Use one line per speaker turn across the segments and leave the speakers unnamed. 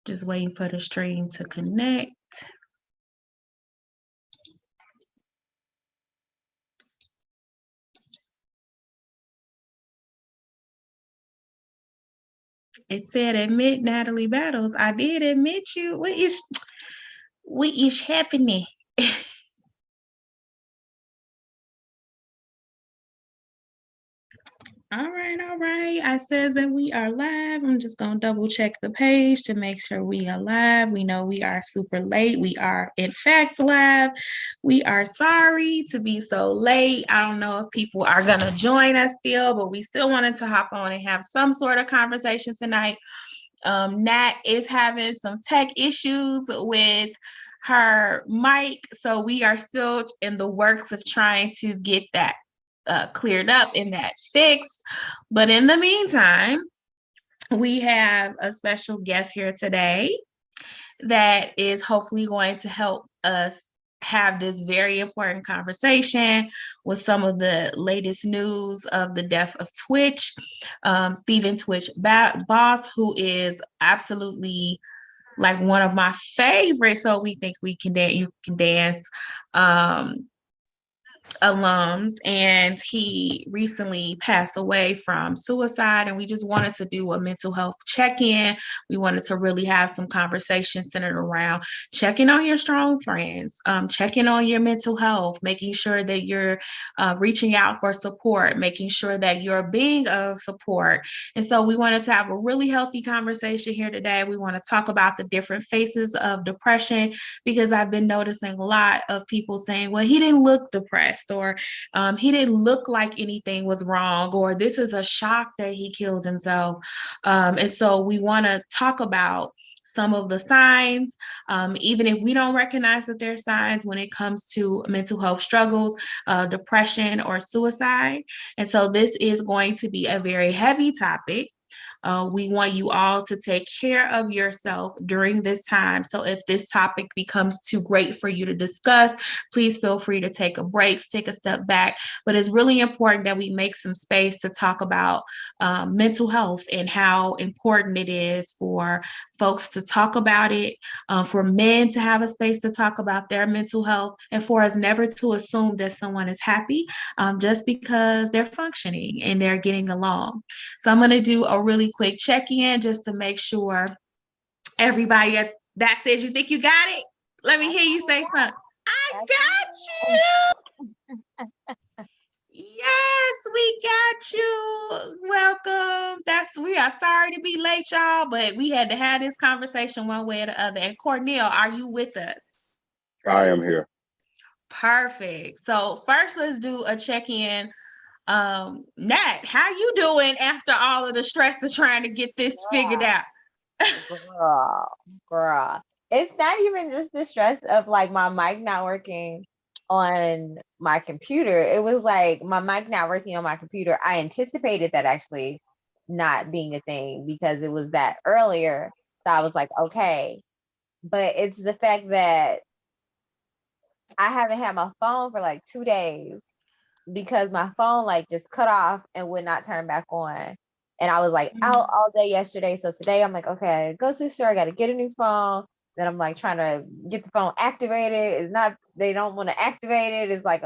Just waiting for the stream to connect. It said admit Natalie Battles. I did admit you. What is happening? All right. I says that we are live. I'm just gonna double check the page to make sure we are live. We know we are super late. We are in fact live. We are sorry to be so late. I don't know if people are gonna join us still, but we still wanted to hop on and have some sort of conversation tonight. Nat is having some tech issues with her mic, so we are still in the works of trying to get that cleared up and that fixed. But in the meantime, we have a special guest here today that is hopefully going to help us have this very important conversation with some of the latest news of the death of Twitch. Stephen Twitch Boss, who is absolutely like one of my favorites. So we think we can dance. You can dance. Alums, and he recently passed away from suicide, and we just wanted to do a mental health check-in. We wanted to really have some conversation centered around checking on your strong friends, checking on your mental health, making sure that you're reaching out for support, making sure that you're being of support. And so we wanted to have a really healthy conversation here today. We want to talk about the different phases of depression, because I've been noticing a lot of people saying, well, he didn't look depressed, or he didn't look like anything was wrong, or this is a shock that he killed himself. And so we want to talk about some of the signs, even if we don't recognize that they're signs when it comes to mental health struggles, depression, or suicide. And so this is going to be a very heavy topic. We want you all to take care of yourself during this time. So if this topic becomes too great for you to discuss, please feel free to take a break, take a step back. But it's really important that we make some space to talk about mental health and how important it is for folks to talk about it, for men to have a space to talk about their mental health, and for us never to assume that someone is happy just because they're functioning and they're getting along. So I'm going to do a really quick check-in just to make sure everybody that says you think you got it. Let me hear you say something. I got you. Yes, we got you. Welcome. We are sorry to be late, y'all, but we had to have this conversation one way or the other. And Cornell, are you with us?
I am here.
Perfect. So first, let's do a check-in. Nat, how you doing after all of the stress of trying to get this figured out?
Girl. It's not even just the stress of like my mic not working on my computer. It was like my mic not working on my computer. I anticipated that actually not being a thing because it was that earlier. So I was like, okay. But it's the fact that I haven't had my phone for like 2 days because my phone like just cut off and would not turn back on. And I was like out all day yesterday. So today I'm like, okay, go to the store. I got to get a new phone. Then I'm like trying to get the phone activated. It's not, they don't want to activate it. It's like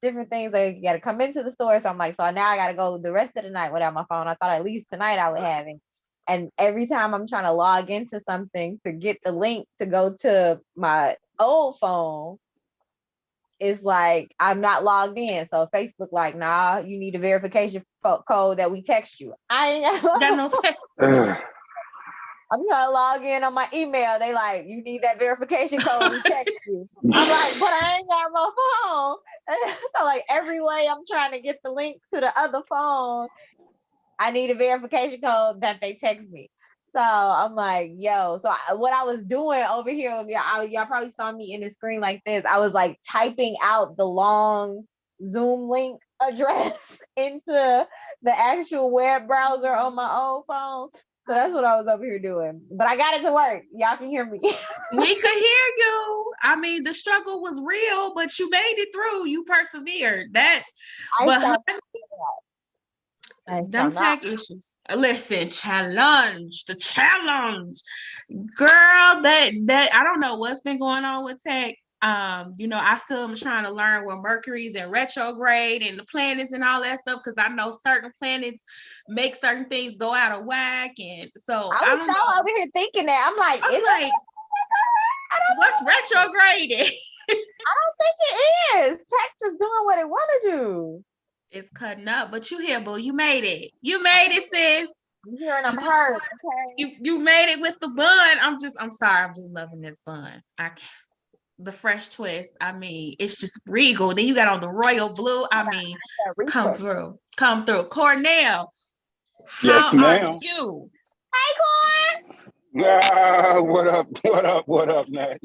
different things. Like you got to come into the store. So I'm like, so now I got to go the rest of the night without my phone. I thought at least tonight I would have it. And every time I'm trying to log into something to get the link to go to my old phone, it's like I'm not logged in. So Facebook like, nah, you need a verification code that we text you. I ain't got no text. I'm trying to log in on my email. They like, you need that verification code we text you. I'm like, but I ain't got my phone. So like every way I'm trying to get the link to the other phone, I need a verification code that they text me. So I'm like, yo, so what I was doing over here, y'all probably saw me in the screen like this. I was like typing out the long Zoom link address into the actual web browser on my old phone. So that's what I was over here doing. But I got it to work. Y'all can hear me.
We could hear you. I mean, the struggle was real, but you made it through. You persevered.
I shall
Them
not.
tech issues. Listen, the challenge, girl. That I don't know what's been going on with tech. I still am trying to learn where Mercury's in retrograde and the planets and all that stuff because I know certain planets make certain things go out of whack, and so
I
I
was
don't
so
know.
over here thinking that. I'm like, is
I'm
it?
like,
I
what's
don't know.
retrograding?
I don't think it is. Tech just doing what it want to do.
It's cutting up, but you here, boo. You made it. You made it, sis.
I'm here and I'm
You
hurt. Okay.
you made it with the bun. I'm sorry. I'm just loving this bun. The fresh twist. I mean, it's just regal. Then you got on the royal blue. I mean,
That Reaper.
come through. Cornell,
Yes,
how are
ma'am.
you?
Hey, Corn.
What up? What up? What up, Nat?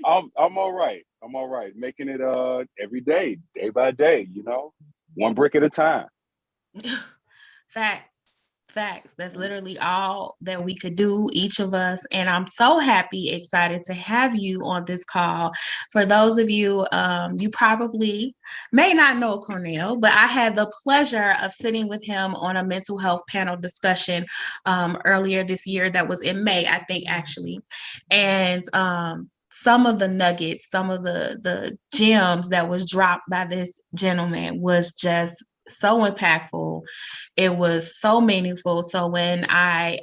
I'm all right. I'm all right. Making it every day, day by day, one brick at a time.
Facts. Facts. That's literally all that we could do, each of us. And I'm so happy, excited to have you on this call. For those of you, you probably may not know Cornell, but I had the pleasure of sitting with him on a mental health panel discussion earlier this year. That was in May, I think, actually. And some of the nuggets, some of the gems that was dropped by this gentleman was just so impactful. It was so meaningful. So when I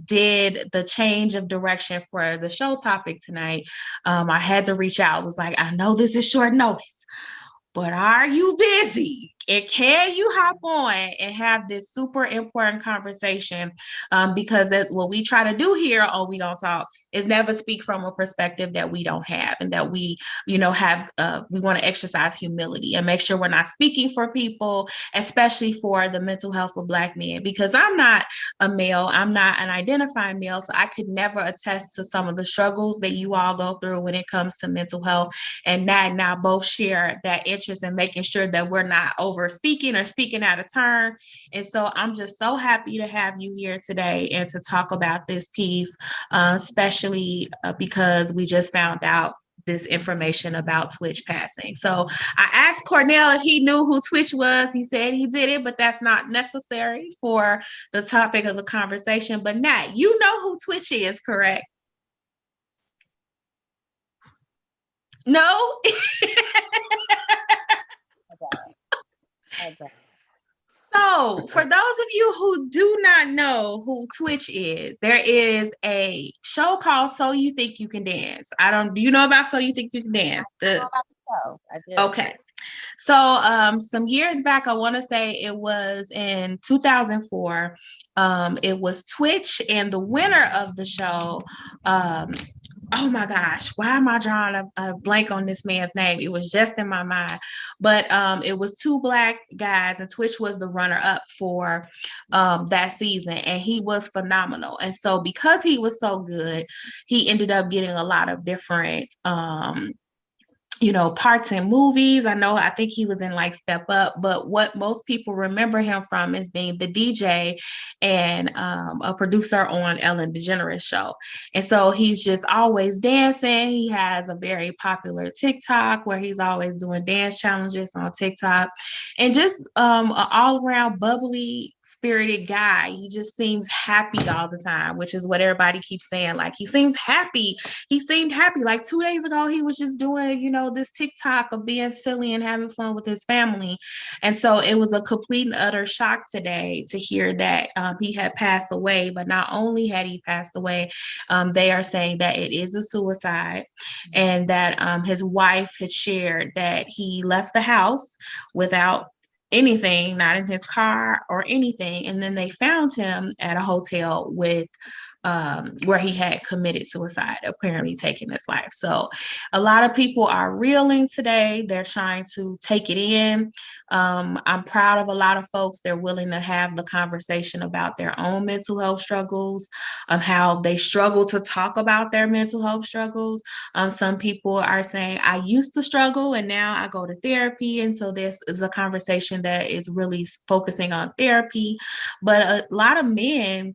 did the change of direction for the show topic tonight, I had to reach out. I was like, I know this is short notice, but are you busy? And can you hop on and have this super important conversation? Because that's what we try to do here on We Gon Talk is never speak from a perspective that we don't have, and that we, have, we want to exercise humility and make sure we're not speaking for people, especially for the mental health of Black men, because I'm not a male, I'm not an identifying male, so I could never attest to some of the struggles that you all go through when it comes to mental health. And Nat and I both share that interest in making sure that we're not over speaking or speaking out of turn. And so I'm just so happy to have you here today and to talk about this piece, especially because we just found out this information about Twitch passing. So I asked Cornell if he knew who Twitch was. He said he did it, but that's not necessary for the topic of the conversation. But Nat, you know who Twitch is, correct? No?
Okay.
So, for those of you who do not know who Twitch is, there is a show called So You Think You Can Dance. Do you know about So You Think You Can Dance?
I know about the show. I do.
Okay. So, some years back, I want to say it was in 2004. It was Twitch, and the winner of the show, oh my gosh, why am I drawing a blank on this man's name? It was just in my mind. But it was two Black guys, and Twitch was the runner up for that season, and he was phenomenal. And so because he was so good, he ended up getting a lot of different parts in movies. I think he was in like Step Up, but what most people remember him from is being the DJ and a producer on Ellen DeGeneres show. And so he's just always dancing. He has a very popular TikTok where he's always doing dance challenges on TikTok, and just an all around bubbly, spirited guy. He just seems happy all the time, which is what everybody keeps saying. Like, he seemed happy. Like 2 days ago, he was just doing, this TikTok of being silly and having fun with his family. And so it was a complete and utter shock today to hear that he had passed away. But not only had he passed away, they are saying that it is a suicide, and that his wife had shared that he left the house without anything, not in his car or anything. And then they found him at a hotel with where he had committed suicide, apparently taking his life. So a lot of people are reeling today. They're trying to take it in. I'm proud of a lot of folks. They're willing to have the conversation about their own mental health struggles, how they struggle to talk about their mental health struggles. Some people are saying, I used to struggle and now I go to therapy. And so this is a conversation that is really focusing on therapy. But a lot of men,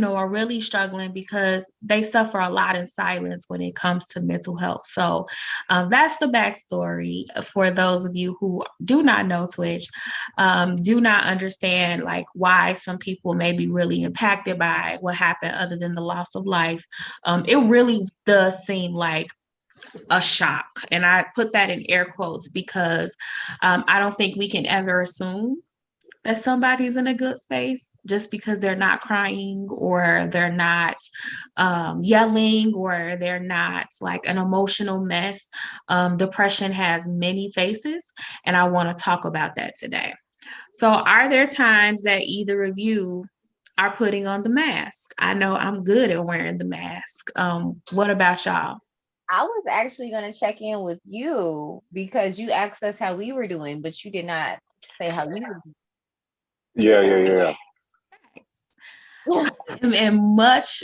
are really struggling because they suffer a lot in silence when it comes to mental health. So that's the backstory for those of you who do not know Twitch, do not understand like why some people may be really impacted by what happened other than the loss of life. It really does seem like a shock. And I put that in air quotes because I don't think we can ever assume that somebody's in a good space just because they're not crying or they're not yelling or they're not like an emotional mess. Depression has many faces, and I want to talk about that today. So, are there times that either of you are putting on the mask? I know I'm good at wearing the mask. What about y'all?
I was actually going to check in with you because you asked us how we were doing, but you did not say how you were
Yeah.
doing.
I'm in much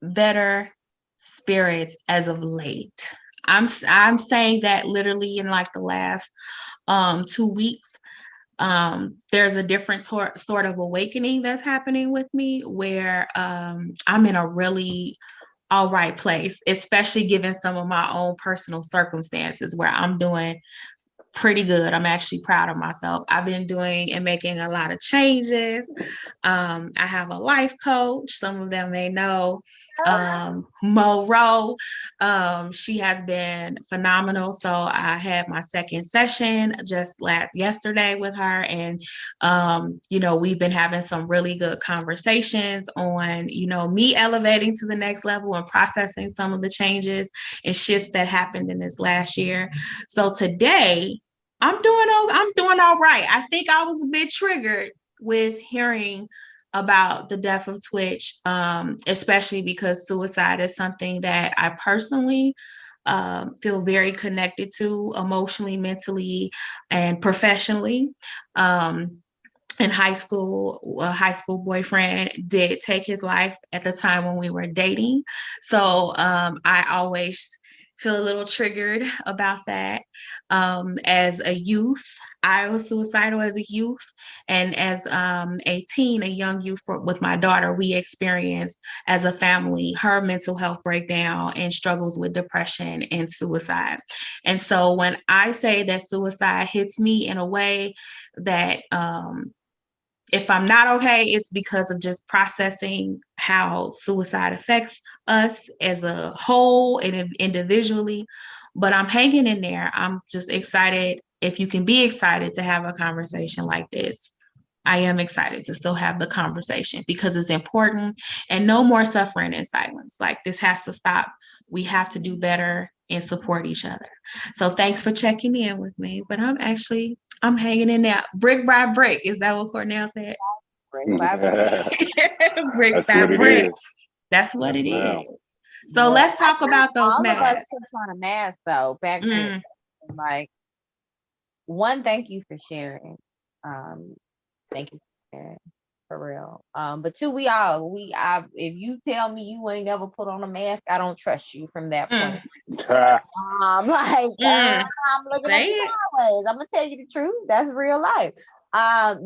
better spirits as of late. I'm saying that literally in like the last 2 weeks. There's a different sort of awakening that's happening with me where I'm in a really all right place, especially given some of my own personal circumstances where I'm doing pretty good. I'm actually proud of myself. I've been doing and making a lot of changes. I have a life coach. Some of them may know Mo Rowe. She has been phenomenal. So I had my second session just yesterday with her. And, we've been having some really good conversations on, me elevating to the next level and processing some of the changes and shifts that happened in this last year. So today, I'm doing all right. I think I was a bit triggered with hearing about the death of Twitch, especially because suicide is something that I personally feel very connected to emotionally, mentally, and professionally. In high school, a high school boyfriend did take his life at the time when we were dating. So I always feel a little triggered about that. As a youth, I was suicidal as a youth. And as a young youth with my daughter, we experienced as a family her mental health breakdown and struggles with depression and suicide. And so when I say that suicide hits me in a way that if I'm not okay, it's because of just processing how suicide affects us as a whole and individually. But I'm hanging in there. I'm just excited. If you can be excited to have a conversation like this, I am excited to still have the conversation because it's important and no more suffering in silence. Like this has to stop. We have to do better and support each other. So thanks for checking in with me. But I'm hanging in there brick by brick. Is that what Cornell said?
Brick by brick.
Brick
That's
by
what it
brick.
is.
That's what
Yes,
it
ma'am.
is. So let's talk about those
All of us
masks.
put on a mask though. Back then, like one, thank you for sharing. Thank you for sharing for real. But two, if you tell me you ain't never put on a mask, I don't trust you from that point. I'm looking
Say
at you
it.
sideways. I'm gonna tell you the truth. That's real life.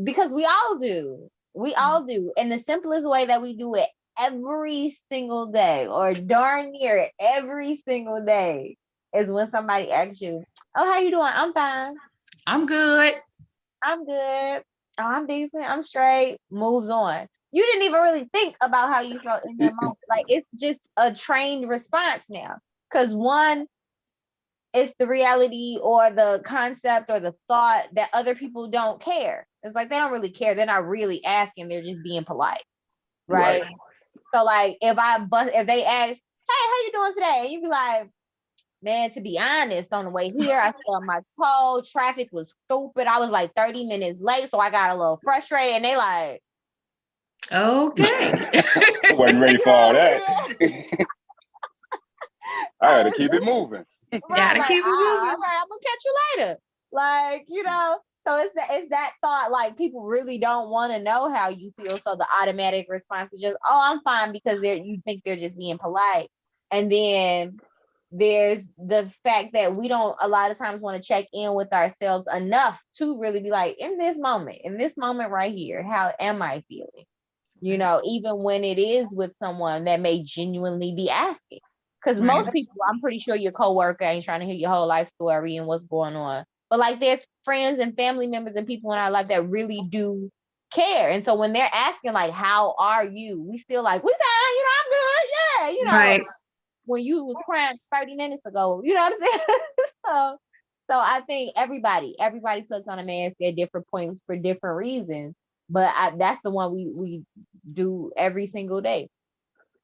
Because we all do. We all do. And the simplest way that we do it every single day, or darn near it every single day, is when somebody asks you, "Oh, how you doing?" "I'm fine.
I'm good.
I'm good. Oh, I'm decent. I'm straight." Moves on. You didn't even really think about how you felt in that moment. Like it's just a trained response now. Because one, it's the reality or the concept or the thought that other people don't care. It's like they don't really care. They're not really asking. They're just being polite, right? So like if they ask, "Hey, how you doing today?" and you be like, "Man, to be honest, on the way here, I stubbed my toe. Traffic was stupid. I was like 30 minutes late, so I got a little frustrated." And they like,
Okay.
Wasn't ready for all that. I had to keep it moving.
right,
Gotta
like,
keep it
all
moving.
right, I'm gonna catch you later. Like, so it's that thought, like people really don't want to know how you feel. So the automatic response is just, "Oh, I'm fine," because you think they're just being polite. And then there's the fact that we don't a lot of times want to check in with ourselves enough to really be like, in this moment right here, how am I feeling? You know, even when it is with someone that may genuinely be asking. Because
Right.
most people, I'm pretty sure your coworker ain't trying to hear your whole life story and what's going on. But like there's friends and family members and people in our life that really do care. And so when they're asking like, how are you? We still like, we fine, you know, I'm good. Yeah, you know,
Right.
when you was crying 30 minutes ago, you know what I'm saying? so so I think everybody puts on a mask at different points for different reasons. But that's the one we do every single day.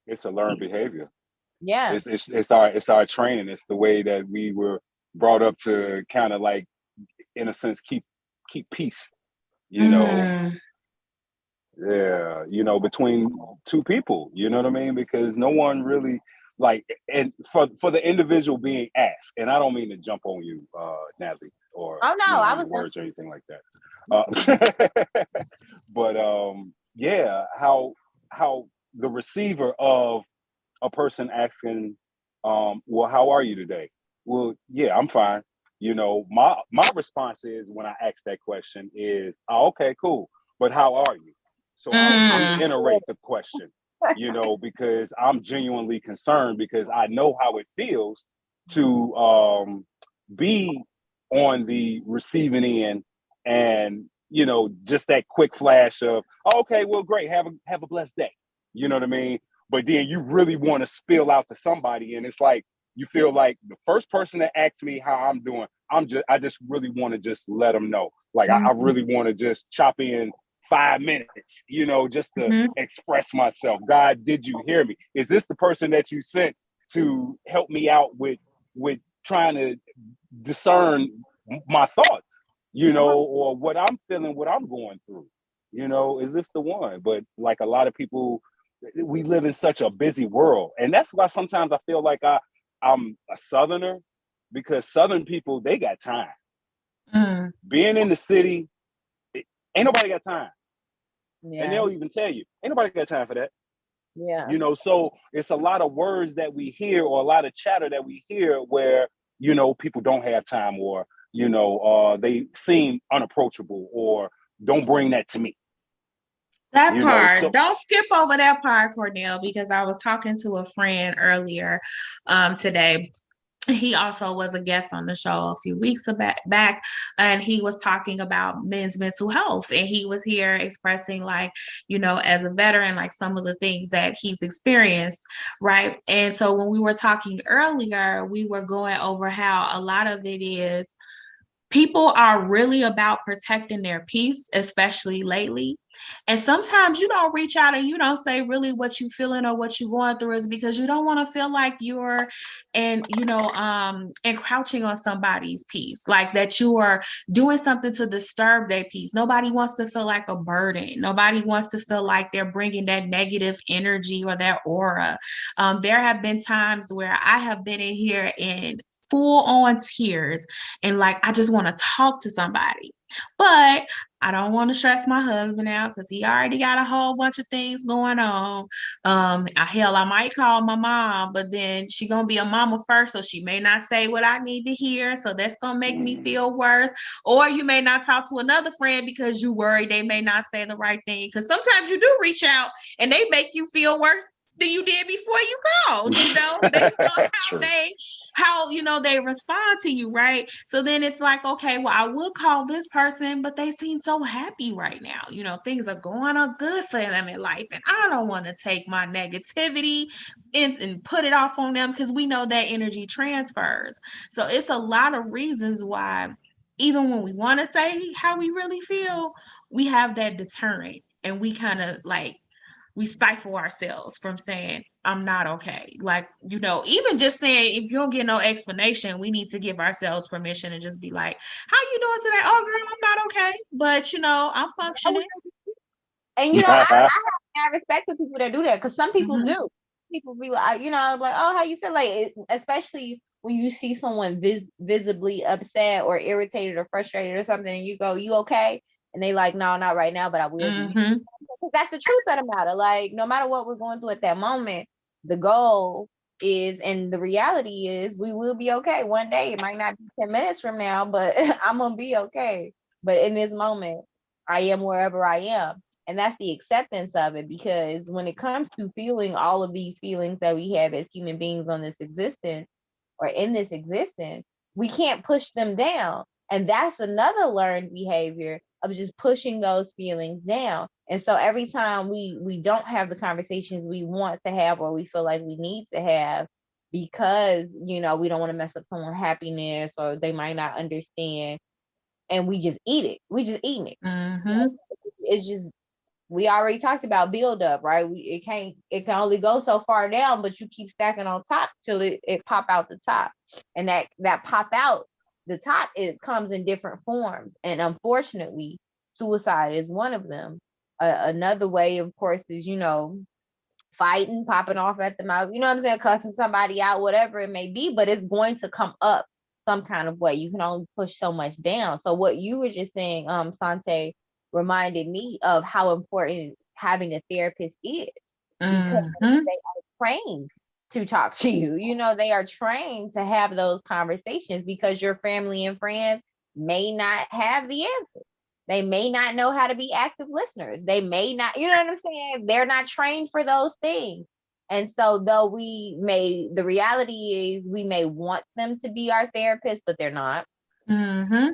It's a learned behavior.
Yeah.
It's our training. It's the way that we were brought up to kind of like, in a sense, keep peace. You know,
Mm.
yeah, between two people. You know what I mean? Because no one really like, and for the individual being asked, and I don't mean to jump on you, Natalie, or
Oh no, I
on your
was
words or anything like that. But yeah, how the receiver of a person asking, well, how are you today? Well, yeah, I'm fine. My response is, when I ask that question, is, oh, okay, cool, but how are you? So I'll
Mm.
reiterate the question, because I'm genuinely concerned, because I know how it feels to be on the receiving end, and just that quick flash of, oh, okay, well, great, have a blessed day. You know what I mean? But then you really want to spill out to somebody, and it's like, you feel like the first person that asks me how I'm doing, I just really want to just let them know. Like, I really want to just chop in 5 minutes, just to
Mhm.
express myself. God, did you hear me? Is this the person that you sent to help me out with trying to discern my thoughts, or what I'm feeling, what I'm going through? Is this the one? But like, a lot of people, we live in such a busy world, and that's why sometimes I feel like I'm a Southerner, because Southern people, they got time.
Mm.
Being in the city, ain't nobody got time, and
Yeah.
they'll even tell you, ain't nobody got time for that.
Yeah.
So it's a lot of words that we hear, or a lot of chatter that we hear, where people don't have time, or they seem unapproachable, or don't bring that to me.
That part.
So
Don't skip over that part, Cornell, because I was talking to a friend earlier today. He also was a guest on the show a few weeks back, and he was talking about men's mental health. And he was here expressing, like, as a veteran, like some of the things that he's experienced, right? And so when we were talking earlier, we were going over how a lot of it is people are really about protecting their peace, especially lately. And sometimes you don't reach out and you don't say really what you feeling or what you're going through, is because you don't want to feel like you're encroaching on somebody's peace, like that you are doing something to disturb their peace. Nobody wants to feel like a burden. Nobody wants to feel like they're bringing that negative energy or that aura. There have been times where I have been in here in full on tears, and like, I just want to talk to somebody, but I don't want to stress my husband out because he already got a whole bunch of things going on. I might call my mom, but then she gonna be a mama first, so she may not say what I need to hear. So that's gonna make me feel worse. Or you may not talk to another friend because you worry they may not say the right thing. Because sometimes you do reach out and they make you feel worse than you did before you called, based on how they respond to you, right? So then it's like, okay, well, I would call this person, but they seem so happy right now. Things are going on good for them in life, and I don't want to take my negativity and put it off on them, because we know that energy transfers. So it's a lot of reasons why, even when we want to say how we really feel, we have that deterrent, and we kind of like, we stifle ourselves from saying, I'm not okay. Like, even just saying, if you don't get no explanation, we need to give ourselves permission and just be like, how you doing today? Oh, girl, I'm not okay. But, I'm functioning.
And I have respect for people that do that, because some people
Mm-hmm.
do. People be like, like, oh, how you feel? Like, especially when you see someone visibly upset or irritated or frustrated or something, and you go, you okay? And they like, no, not right now, but I will be.
Mm-hmm.
That's the truth of the matter. Like, no matter what we're going through at that moment, the goal is, and the reality is, we will be okay one day. It might not be 10 minutes from now, but I'm gonna be okay. But in this moment, I am wherever I am. And that's the acceptance of it, because when it comes to feeling all of these feelings that we have as human beings on this existence or in this existence, we can't push them down. And that's another learned behavior of just pushing those feelings down. And so every time we don't have the conversations we want to have or we feel like we need to have, because we don't want to mess up someone's happiness or they might not understand, and we just eat it. We just eating it.
Mm-hmm.
It's just, we already talked about build up, right? It can only go so far down, but you keep stacking on top till it pop out the top. And that pop out the top, it comes in different forms. And unfortunately, suicide is one of them. Another way, of course, is, fighting, popping off at the mouth, you know what I'm saying, cussing somebody out, whatever it may be, but it's going to come up some kind of way. You can only push so much down. So what you were just saying, Sante, reminded me of how important having a therapist is, because
Mm-hmm.
they are trained to talk to you. They are trained to have those conversations, because your family and friends may not have the answer. They may not know how to be active listeners. They may not, you know what I'm saying? They're not trained for those things. And so, though the reality is we may want them to be our therapist, but they're not.
Mm-hmm.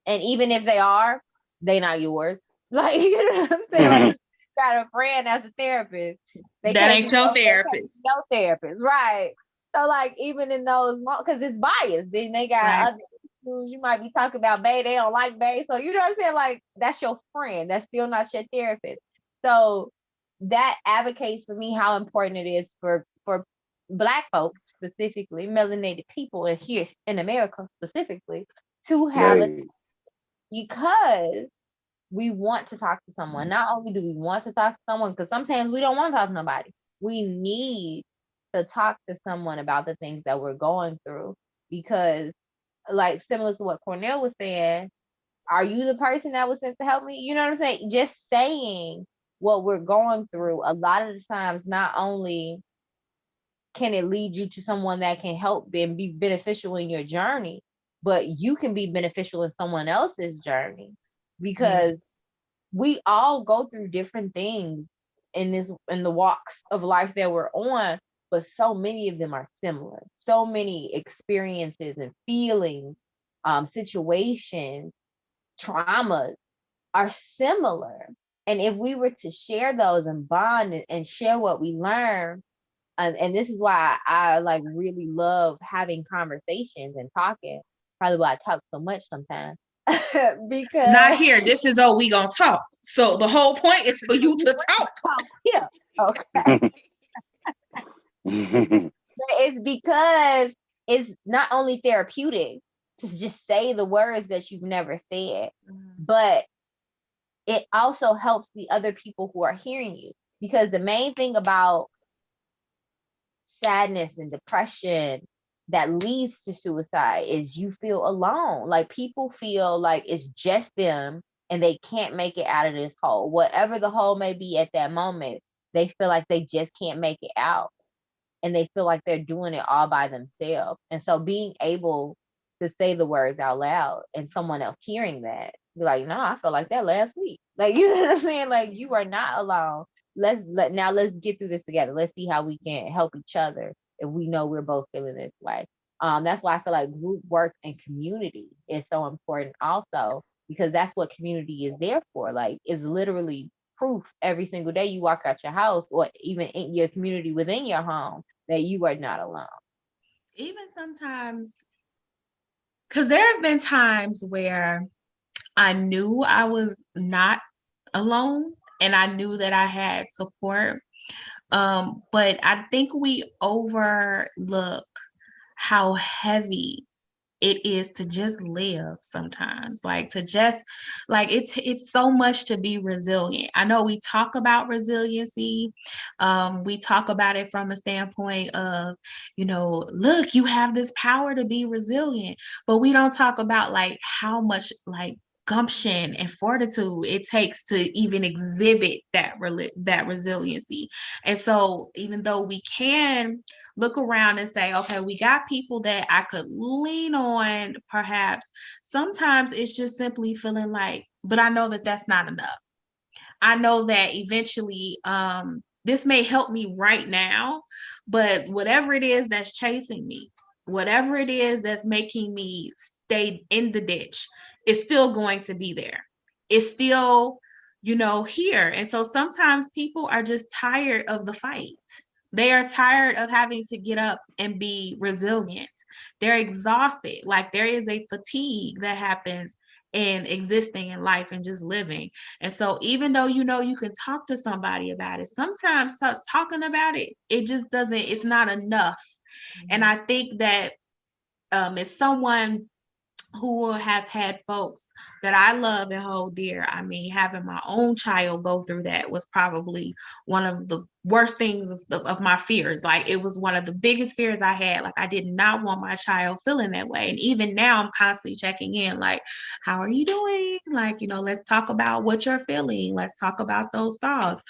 And even if they are, they're not yours. Like, you know what I'm saying? Like, you got a friend as a therapist. They
That
can't
ain't
be
your
no, they can't be
therapist.
no therapist. Right. So, like, even in those, because it's biased, then they got
Right.
other issues. You might be talking about Bay, they don't like Bay. So, you know what I'm saying? Like, that's your friend. That's still not your therapist. So, that advocates for me how important it is for Black folks, specifically, melanated people, and here in America specifically, to have a,
Right.
because we want to talk to someone. Not only do we want to talk to someone, because sometimes we don't want to talk to nobody. We need to talk to someone about the things that we're going through, because, like, similar to what Cornell was saying, are you the person that was sent to help me? You know what I'm saying? Just saying what we're going through, a lot of the times, not only can it lead you to someone that can help and be beneficial in your journey, but you can be beneficial in someone else's journey,
Yeah.
because we all go through different things in the walks of life that we're on, but so many of them are similar. So many experiences and feelings, situations, traumas are similar. And if we were to share those and bond and share what we learn, and this is why I like really love having conversations and talking. Probably why I talk so much sometimes.
Not
Because
here. This is we gonna talk. So the whole point is for you to talk.
yeah, okay. But it's because it's not only therapeutic to just say the words that you've never said, but it also helps the other people who are hearing you. Because the main thing about sadness and depression that leads to suicide is you feel alone. Like, people feel like it's just them and they can't make it out of this hole. Whatever the hole may be at that moment, they feel like they just can't make it out. And they feel like they're doing it all by themselves. And so being able to say the words out loud and someone else hearing that, be like, no, I felt like that last week. Like, you know what I'm saying? Like, you are not alone. Let's get through this together. Let's see how we can help each other if we know we're both feeling this way. That's why I feel like group work and community is so important also, because that's what community is there for. Like, it's literally proof every single day you walk out your house, or even in your community within your home, that you are not alone.
Even sometimes, because there have been times where I knew I was not alone and I knew that I had support. But I think we overlook how heavy it is to just live sometimes, like to just like it's so much to be resilient. I know we talk about resiliency, we talk about it from a standpoint of, look, you have this power to be resilient, but we don't talk about like how much like gumption and fortitude it takes to even exhibit that resiliency. And so even though we can look around and say, okay, we got people that I could lean on, perhaps sometimes it's just simply feeling like, but I know that that's not enough. I know that eventually this may help me right now, but whatever it is that's chasing me, whatever it is that's making me stay in the ditch, is still going to be there. It's still, here. And so sometimes people are just tired of the fight. They are tired of having to get up and be resilient. They're exhausted. Like there is a fatigue that happens in existing in life and just living. And so even though you can talk to somebody about it, sometimes talking about it, it just doesn't, it's not enough. And I think that as someone who has had folks that I love and hold dear. I mean, having my own child go through that was probably one of the worst things of my fears. Like it was one of the biggest fears I had. Like I did not want my child feeling that way. And even now I'm constantly checking in, like, how are you doing? Like, let's talk about what you're feeling. Let's talk about those thoughts.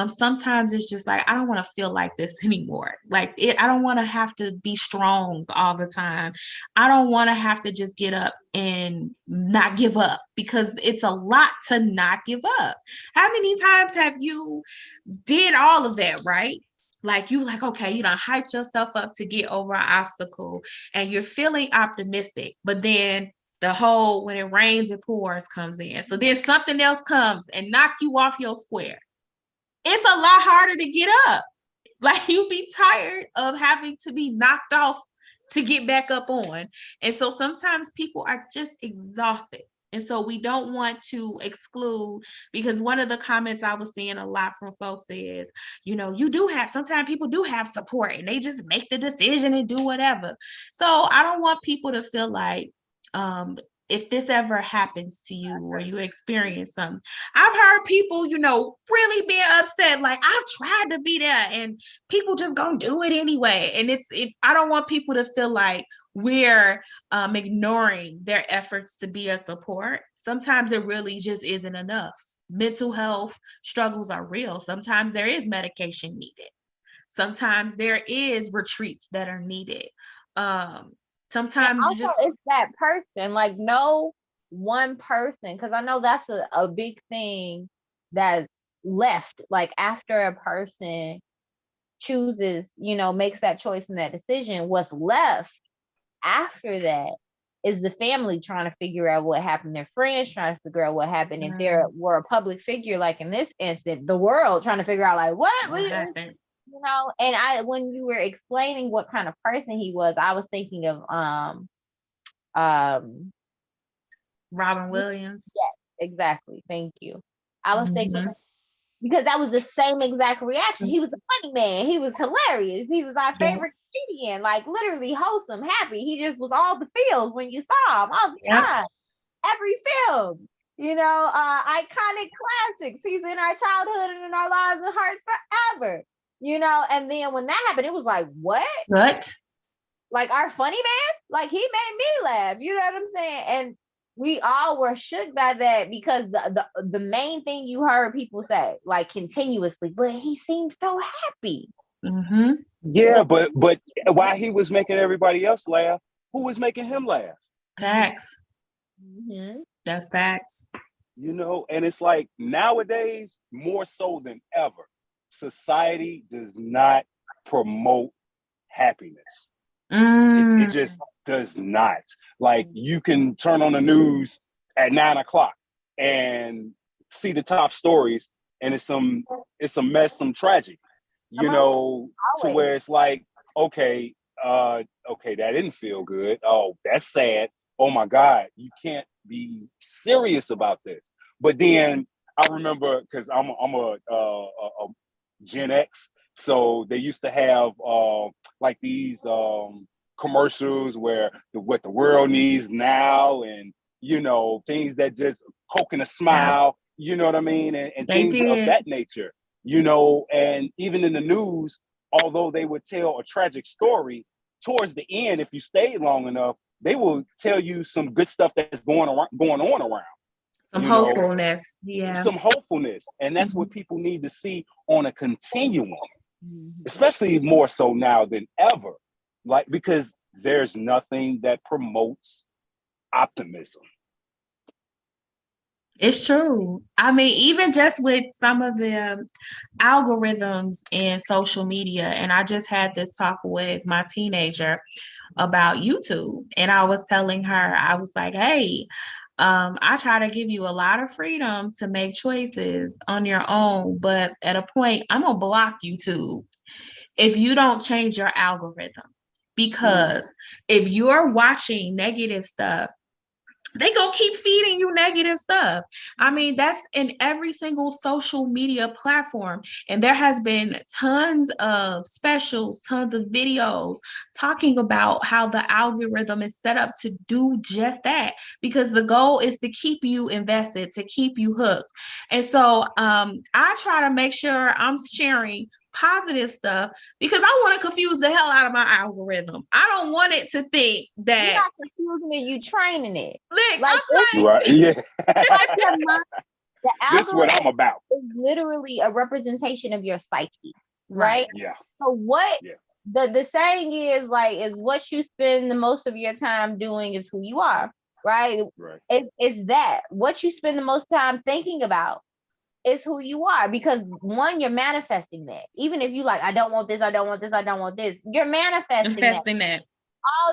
Sometimes it's just like, I don't want to feel like this anymore. I don't want to have to be strong all the time. I don't want to have to just get up and not give up, because it's a lot to not give up. How many times have you did all of that, right? Like you like, okay, you done hyped yourself up to get over an obstacle and you're feeling optimistic, but then the whole when it rains, it pours comes in. So then something else comes and knock you off your square. It's a lot harder to get up. Like you be tired of having to be knocked off to get back up on. And so sometimes people are just exhausted. And so we don't want to exclude, because one of the comments I was seeing a lot from folks is, you do have, sometimes people do have support and they just make the decision and do whatever. So I don't want people to feel like, if this ever happens to you or you experience something. I've heard people, really being upset, like I've tried to be there and people just gonna do it anyway. And I don't want people to feel like we're ignoring their efforts to be a support. Sometimes it really just isn't enough. Mental health struggles are real. Sometimes there is medication needed. Sometimes there is retreats that are needed. Sometimes
also
just
it's that person, like no one person, because I know that's a big thing that's left, like after a person chooses, makes that choice and that decision, what's left after that is the family trying to figure out what happened, their friends trying to figure out what happened, if there were a public figure, like in this instant, the world trying to figure out like what happened. And when you were explaining what kind of person he was, I was thinking of
Robin Williams.
Yes, exactly. Thank you. I was thinking because that was the same exact reaction. He was a funny man. He was hilarious. He was our favorite comedian, like literally wholesome, happy. He just was all the feels when you saw him all the time. Every film, iconic classics. He's in our childhood and in our lives and hearts forever. And then when that happened, it was like, what? Like our funny man? Like he made me laugh. You know what I'm saying? And we all were shook by that, because the main thing you heard people say, like continuously, but he seemed so happy.
Yeah, but while he was making everybody else laugh, who was making him laugh?
Facts. That's facts.
And it's like nowadays, more so than ever, society does not promote happiness. It just does not. Like you can turn on the news at 9:00 and see the top stories, and it's some mess, some tragic, to where it's like, okay, that didn't feel good. Oh, that's sad. Oh my God, you can't be serious about this. But then I remember, because I'm a Gen X, so they used to have like these commercials where what the world needs now, and things that just poking a smile, you know what I mean, and things of that nature, and even in the news, although they would tell a tragic story, towards the end, if you stayed long enough, they will tell you some good stuff that's going on around.
Some hopefulness.
Some hopefulness. And that's what people need to see on a continuum, especially more so now than ever. Like, because there's nothing that promotes optimism.
It's true. I mean, even just with some of the algorithms in social media, and I just had this talk with my teenager about YouTube, and I was telling her, I was like, hey, I try to give you a lot of freedom to make choices on your own, but at a point, I'm gonna block YouTube if you don't change your algorithm. Because if you're watching negative stuff, they gonna keep feeding you negative stuff. I mean, that's in every single social media platform. And there has been tons of specials, tons of videos talking about how the algorithm is set up to do just that, because the goal is to keep you invested, to keep you hooked. And so I try to make sure I'm sharing positive stuff because I want to confuse the hell out of my algorithm. I don't want it to think
You're
that,
not confusing it, you training it.
look,
Like
I'm
Right.
like,
Yeah.
like your mind, the
This is what I'm
algorithm
about.
is literally a representation of your psyche,
right.
right?
Yeah.
So what
Yeah.
the saying is like is what you spend the most of your time doing is who you are, right?
Right.
It's that what you spend the most time thinking about is who you are, because one, you're manifesting that. Even if you like, I don't want this, I don't want this, I don't want this, you're manifesting that.
Infesting that.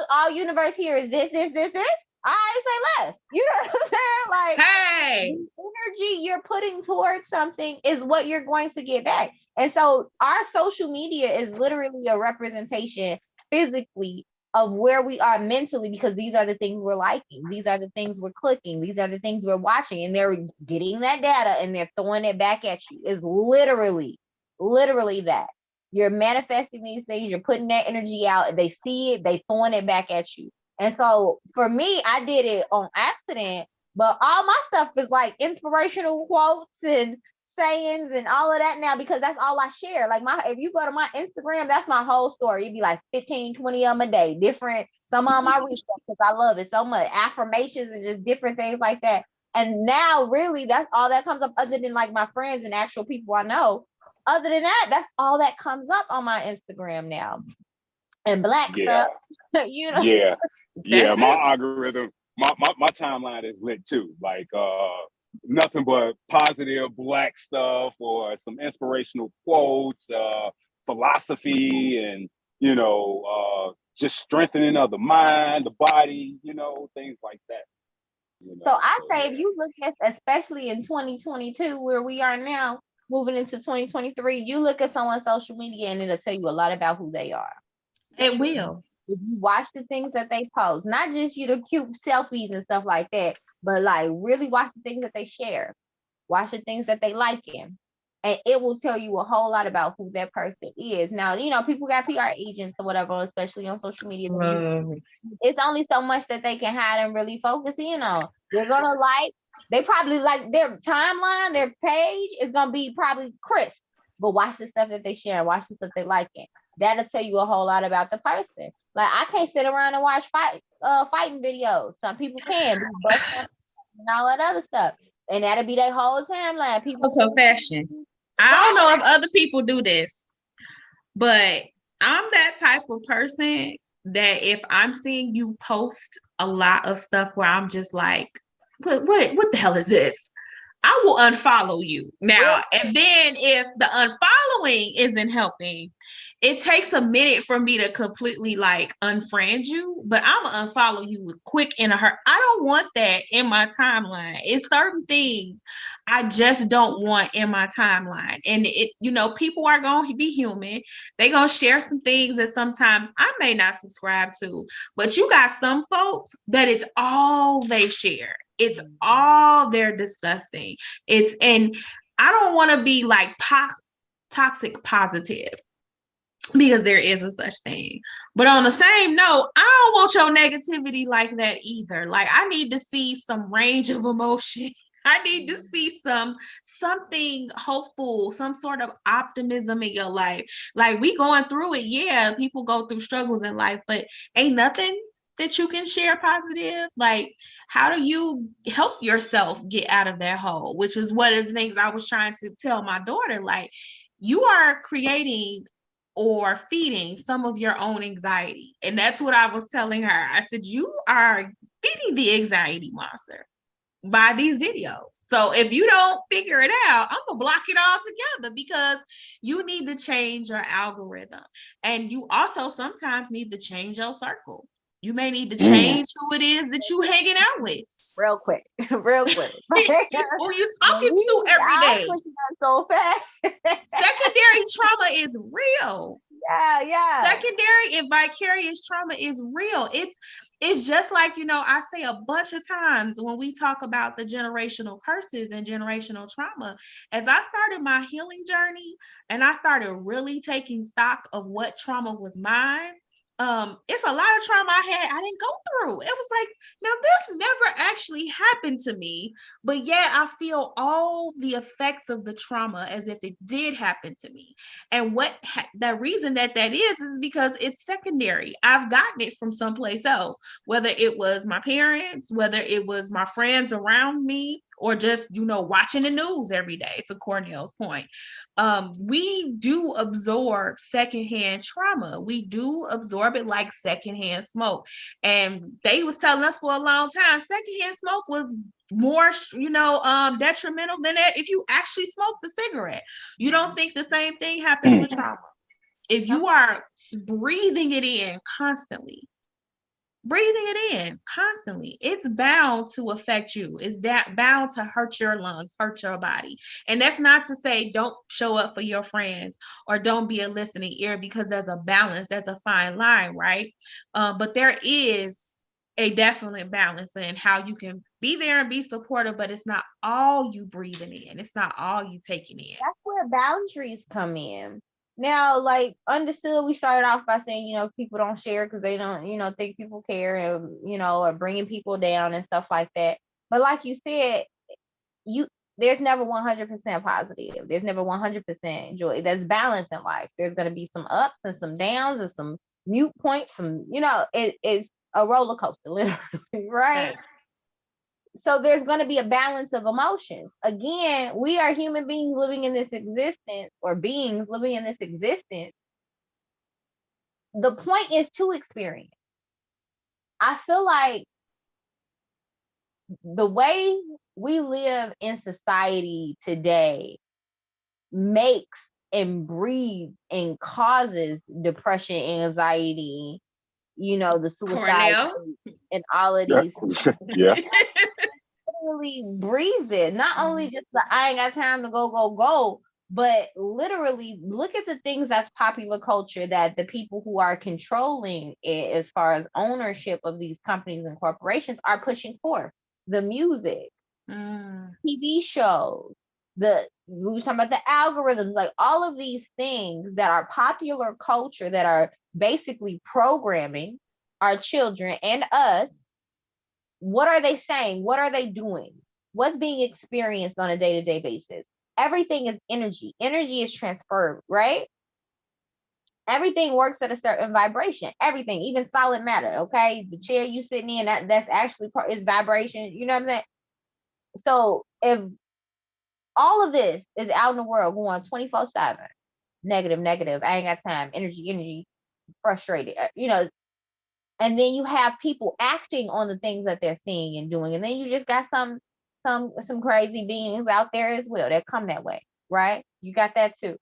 All universe here is this. I say less. You know what I'm saying? Like
Hey,
the energy you're putting towards something is what you're going to get back. And so our social media is literally a representation physically of where we are mentally, because these are the things we're liking, these are the things we're clicking, these are the things we're watching, and they're getting that data and they're throwing it back at you. Is literally that. You're manifesting these things, you're putting that energy out, they see it, they throwing it back at you. And so for me, I did it on accident, but all my stuff is like inspirational quotes and sayings and all of that now, because that's all I share. Like if you go to my Instagram, that's my whole story. It'd be like 15, 20 of them a day, different. Some of them I reach because I love it so much. Affirmations and just different things like that. And now really that's all that comes up, other than like my friends and actual people I know. Other than that, that's all that comes up on my Instagram now. And black
Yeah.
stuff, you know.
Yeah. Yeah.
that's
My
it.
algorithm, my timeline is lit too. Like nothing but positive black stuff or some inspirational quotes, philosophy, and just strengthening of the mind, the body, things like that.
So I
So
say if
yeah.
you look at, especially in 2022, where we are now, moving into 2023, you look at someone's social media and it'll tell you a lot about who they are.
It will.
If you watch the things that they post, not just the cute selfies and stuff like that, but like really watch the things that they share, watch the things that they like in, and it will tell you a whole lot about who that person is. Now, people got PR agents or whatever, especially on social media. It's only so much that they can hide and really focus in on. They're gonna they probably like their timeline, their page is gonna be probably crisp, but watch the stuff that they share, watch the stuff they like it. That'll tell you a whole lot about the person. Like I can't sit around and watch fighting videos. Some people can, and all that other stuff, and that'll be their whole timeline.
A
People,
confession. I don't
right?
know if other people do this, but I'm that type of person that if I'm seeing you post a lot of stuff where I'm just like, what the hell is this? I will unfollow you now.
Real.
And then if the unfollowing isn't helping, it takes a minute for me to completely like unfriend you, but I'm gonna unfollow you quick in a hurt. I don't want that in my timeline. It's certain things I just don't want in my timeline. And people are gonna be human. They gonna share some things that sometimes I may not subscribe to, but you got some folks that it's all they share. It's all they're discussing. And I don't want to be like toxic positive, because there is a such thing. But on the same note, I don't want your negativity like that either. Like I need to see some range of emotion. I need to see something hopeful, some sort of optimism in your life. Like we going through it. Yeah, people go through struggles in life, but ain't nothing that you can share positive. Like how do you help yourself get out of that hole? Which is one of the things I was trying to tell my daughter. Like you are creating or feeding some of your own anxiety. And that's what I was telling her. I said, you are feeding the anxiety monster. by these videos. So if you don't figure it out, I'm gonna block it all together, because you need to change your algorithm. And you also sometimes need to change your circle. You may need to change who it is that you hanging out with.
Real quick.
Who you talking to every day.
So fast.
Secondary trauma is real.
Yeah.
Secondary and vicarious trauma is real. It's just like, I say a bunch of times when we talk about the generational curses and generational trauma, as I started my healing journey and I started really taking stock of what trauma was mine, it's a lot of trauma I didn't go through. It was like, now this never actually happened to me, but yet I feel all the effects of the trauma as if it did happen to me. And the reason that is because it's secondary. I've gotten it from someplace else, whether it was my parents, whether it was my friends around me, or just, watching the news every day, to Cornell's point. We do absorb secondhand trauma. We do absorb it like secondhand smoke. And they was telling us for a long time, secondhand smoke was more, detrimental than if you actually smoked the cigarette. You don't think the same thing happens with trauma? If you are breathing it in constantly, it's bound to affect you. It's bound to hurt your lungs, hurt your body. And that's not to say don't show up for your friends or don't be a listening ear, because there's a balance, there's a fine line, right? But there is a definite balance in how you can be there and be supportive, but it's not all you breathing in. It's not all you taking in.
That's where boundaries come in. Now, like, understood, we started off by saying, people don't share because they don't, think people care, and, or bringing people down and stuff like that. But like you said, there's never 100% positive. There's never 100% joy. There's balance in life. There's going to be some ups and some downs and some mute points. It's a roller coaster, literally, right?
Thanks.
So there's going to be a balance of emotions. Again, we are human beings living in this existence, or beings living in this existence. The point is to experience. I feel like the way we live in society today makes and breeds and causes depression, anxiety, the suicide and all of these.
Yeah.
Literally breathe it. Not only just the I ain't got time to go, but literally look at the things that's popular culture that the people who are controlling it, as far as ownership of these companies and corporations, are pushing forth. The music, TV shows, we were talking about the algorithms, like all of these things that are popular culture that are basically programming our children and us. What are they saying? What are they doing? What's being experienced on a day-to-day basis? Everything is energy. Energy is transferred, right? Everything works at a certain vibration. Everything, even solid matter, okay? The chair you sitting in, that's actually is vibration. You know what I'm saying? So if all of this is out in the world going 24/7, negative, I ain't got time, energy, frustrated, and then you have people acting on the things that they're seeing and doing, and then you just got some crazy beings out there as well that come that way, right? You got that too.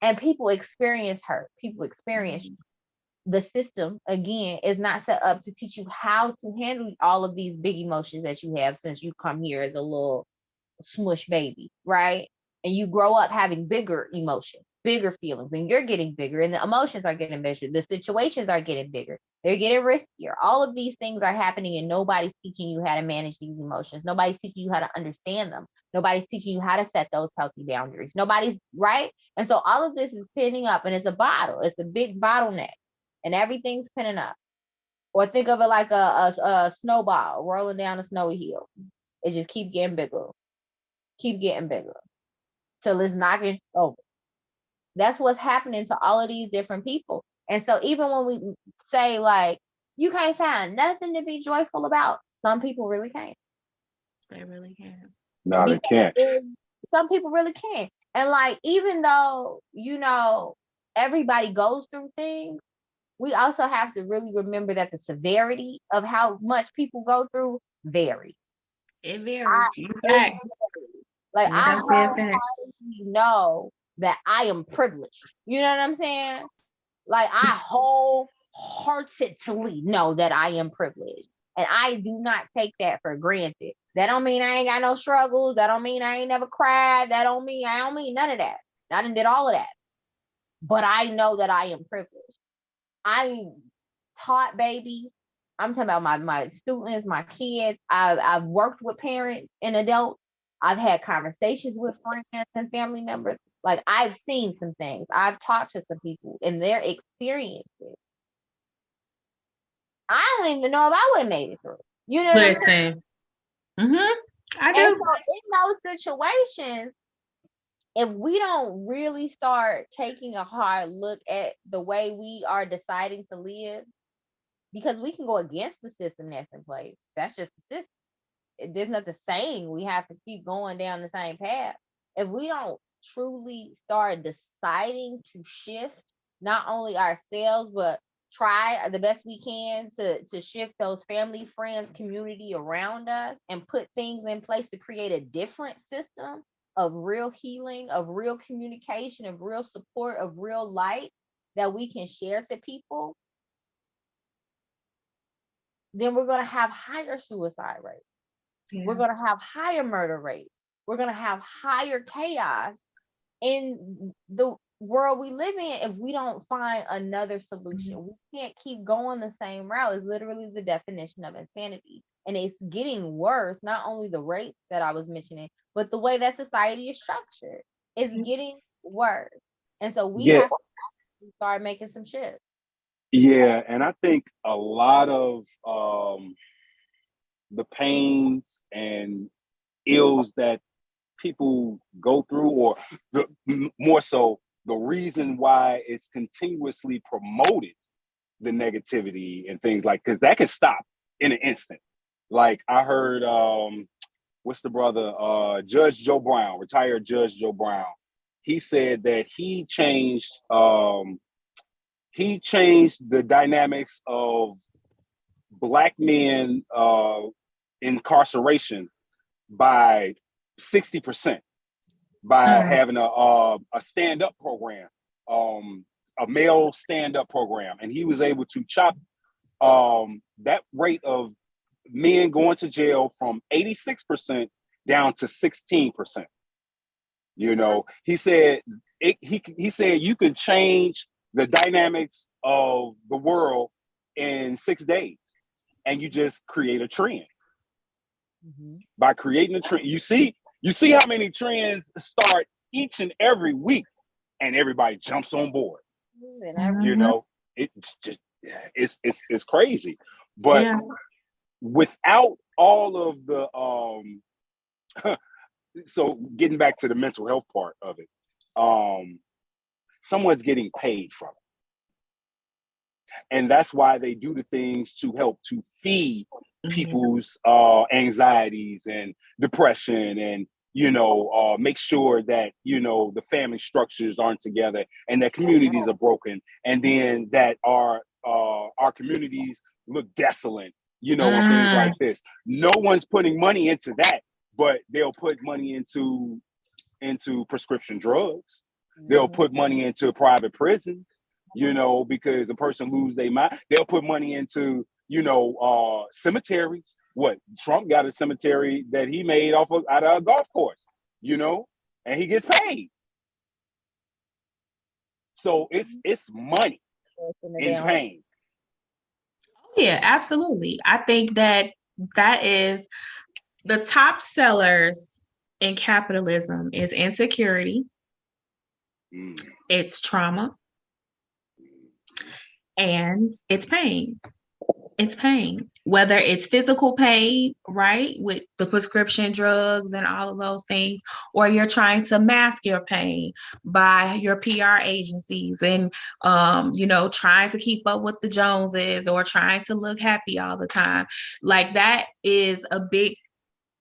And people experience hurt. People experience the system, again, is not set up to teach you how to handle all of these big emotions that you have since you come here as a little smush baby, right? And you grow up having bigger emotions, bigger feelings, and you're getting bigger, and the emotions are getting bigger, the situations are getting bigger, they're getting riskier. All of these things are happening, and nobody's teaching you how to manage these emotions. Nobody's teaching you how to understand them. Nobody's teaching you how to set those healthy boundaries. Nobody's, right? And so all of this is pinning up, and it's a bottle. It's a big bottleneck, and everything's pinning up. Or think of it like a snowball rolling down a snowy hill. It just keep getting bigger till it's knocking over. That's what's happening to all of these different people. And so even when we say, like, you can't find nothing to be joyful about, some people really can't.
They really can.
No, they can't.
Some people really can't. And like, even though, everybody goes through things, we also have to really remember that the severity of how much people go through varies.
It
I,
varies.
it,
Facts.
like
You
I
done said that.
wholeheartedly know that I am privileged. You know what I'm saying? Like I wholeheartedly know that I am privileged. And I do not take that for granted. That don't mean I ain't got no struggles. That don't mean I ain't never cried. That don't mean I don't mean none of that. I done did all of that. But I know that I am privileged. I taught babies. I'm talking about my students, my kids. I've worked with parents and adults. I've had conversations with friends and family members. Like I've seen some things. I've talked to some people and their experiences. I don't even know if I would have made it through. You know what I'm saying?
Listen. Mm-hmm. I
And
do.
so in those situations, if we don't really start taking a hard look at the way we are deciding to live, because we can go against the system that's in place. That's just the system. There's nothing saying we have to keep going down the same path. If we don't truly start deciding to shift not only ourselves, but try the best we can to shift those family, friends, community around us and put things in place to create a different system of real healing, of real communication, of real support, of real light that we can share to people, then we're going to have higher suicide rates.
Yeah.
We're going to have higher murder rates. We're going to have higher chaos in the world we live in if we don't find another solution.
Mm-hmm.
We can't keep going the same route. It's literally the definition of insanity. And it's getting worse, not only the rates that I was mentioning, but the way that society is structured. It's getting worse. And so we
Yeah,
have to start making some shifts.
yeah, and I think a lot of the pains and ills that people go through, or more so, the reason why it's continuously promoted, the negativity and things like, because that can stop in an instant. Like I heard, what's the brother, Judge Joe Brown, retired Judge Joe Brown. He said that he changed the dynamics of black men incarceration by 60% by
Mm-hmm.
having a stand up program, a male stand up program, and he was able to chop that rate of men going to jail from 86% down to 16%. You know, he said he said you could change the dynamics of the world in 6 days, and you just create a trend.
Mm-hmm.
By creating a trend, you see how many trends start each and every week, and everybody jumps on board. You
Mm-hmm.
know, it's just it's crazy. But
Yeah.
without all of the so getting back to the mental health part of it, someone's getting paid from it, and that's why they do the things to help to feed
Yeah.
people's anxieties and depression, and make sure that the family structures aren't together and that communities are broken, and then that our communities look desolate, and things
Mm.
like this. No one's putting money into that, but they'll put money into prescription drugs. They'll
Mm-hmm.
put money into private prisons, because a person lose their mind. They'll put money into, cemeteries. What, Trump got a cemetery that he made out of a golf course, and he gets paid. So it's money in pain.
Yeah, absolutely. I think that is the top sellers in capitalism is insecurity, it's trauma, and it's pain. It's pain, whether it's physical pain, right, with the prescription drugs and all of those things, or you're trying to mask your pain by your PR agencies and, trying to keep up with the Joneses or trying to look happy all the time. Like that is a big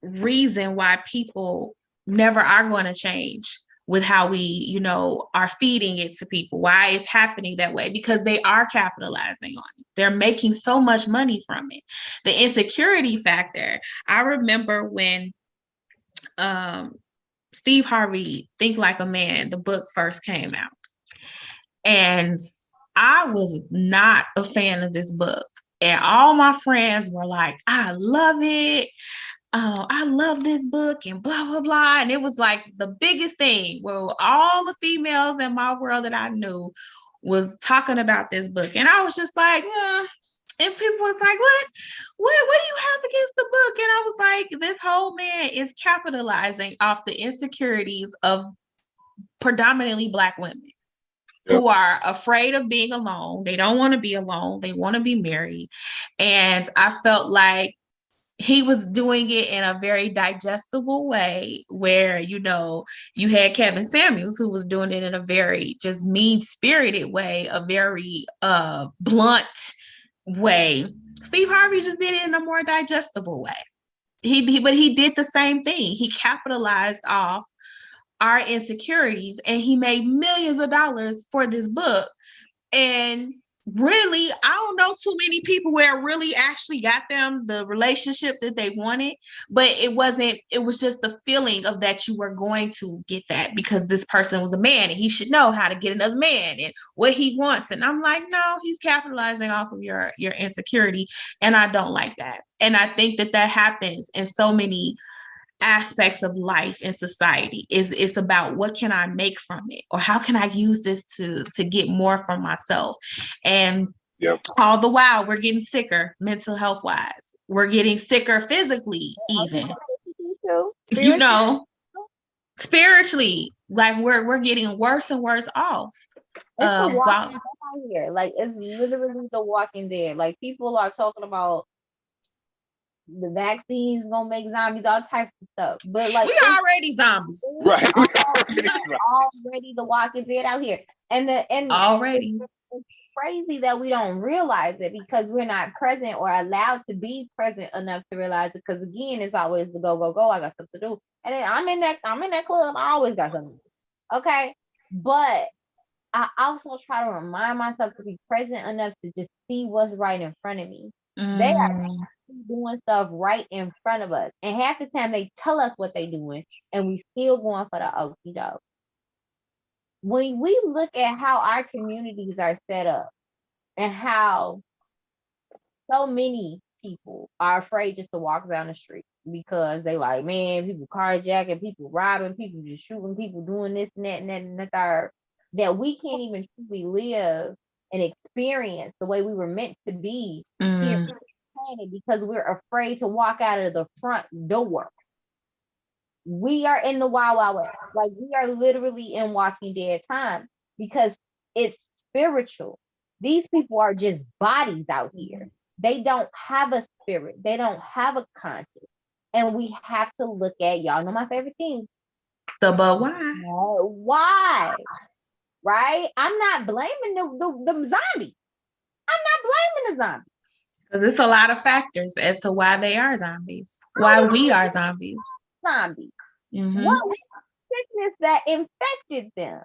reason why people never are going to change with how we, you know, are feeding it to people, why it's happening that way, because they are capitalizing on it. They're making so much money from it. The insecurity factor. I remember when Steve Harvey, Think Like a Man, the book first came out. And I was not a fan of this book. And all my friends were like, I love it. I love this book and blah, blah, blah. And it was like the biggest thing where all the females in my world that I knew was talking about this book. And I was just like, and people was like, what do you have against the book? And I was like, this whole man is capitalizing off the insecurities of predominantly Black women who are afraid of being alone. They don't want to be alone. They want to be married. And I felt like he was doing it in a very digestible way where, you know, you had Kevin Samuels who was doing it in a very just mean-spirited way, a very blunt way. Steve Harvey just did it in a more digestible way. But he did the same thing. He capitalized off our insecurities and he made millions of dollars for this book. And really, I don't know too many people where it really actually got them the relationship that they wanted, but it was just the feeling of that you were going to get that because this person was a man and he should know how to get another man and what he wants. And I'm like, no, he's capitalizing off of your insecurity. And I don't like that. And I think that happens in so many aspects of life and society. It's about what can I make from it, or how can I use this to get more from myself. And all the while we're getting sicker mental health wise, we're getting sicker physically, even you know, spiritually, like we're getting worse and worse off.
It's the Walking Dead out here. Like, it's literally the Walking Dead. Like, people are talking about the vaccine's gonna make zombies, all types of stuff. But like,
we already zombies,
right?
Already the Walking Dead out here, and already. It's crazy that we don't realize it because we're not present or allowed to be present enough to realize it. Because again, it's always the go, go, go. I got something to do, and then I'm in that club. I always got something to do. Okay, but I also try to remind myself to be present enough to just see what's right in front of me. They are doing stuff right in front of us, and half the time they tell us what they're doing, and we still going for the okie doke. When we look at how our communities are set up and how so many people are afraid just to walk down the street because they like, man, people carjacking, people robbing, people just shooting, people doing this and that and that and the third, that we can't even truly live and experience the way we were meant to be here because we're afraid to walk out of the front door. We are in the Wild Wild West. Like, we are literally in Walking Dead time because it's spiritual. These people are just bodies out here. They don't have a spirit. They don't have a conscience. And we have to look at, y'all know my favorite thing.
But why?
Why? Right? I'm not blaming the zombie. I'm not blaming the zombie.
Because it's a lot of factors as to why they are zombies. Why we are zombies.
Zombies. What was the sickness that infected them?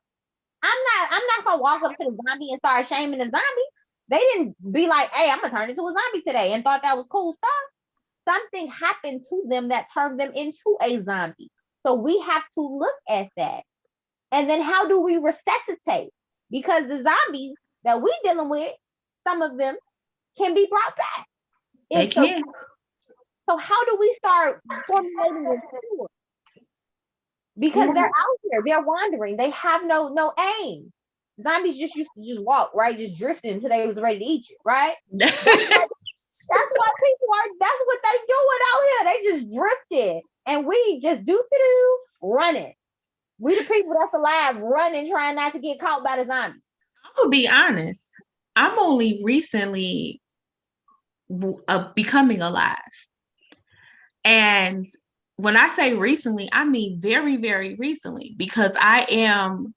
I'm not gonna walk up to the zombie and start shaming the zombie. They didn't be like, hey, I'm gonna turn into a zombie today and thought that was cool stuff. Something happened to them that turned them into a zombie. So we have to look at that. And then how do we resuscitate? Because the zombies that we're dealing with, some of them can be brought back.
They can.
So how do we start formulating a cure? Because they're out here, they're wandering, they have no aim. Zombies just used to just walk, right? Just drifting until they was ready to eat you, right? That's what people are, that's what they doing out here. They just drifted. And we just running. We the people that's alive running, trying not to get caught by the zombie.
I'm gonna be honest. I'm only recently becoming alive. And when I say recently, I mean very, very recently, because I am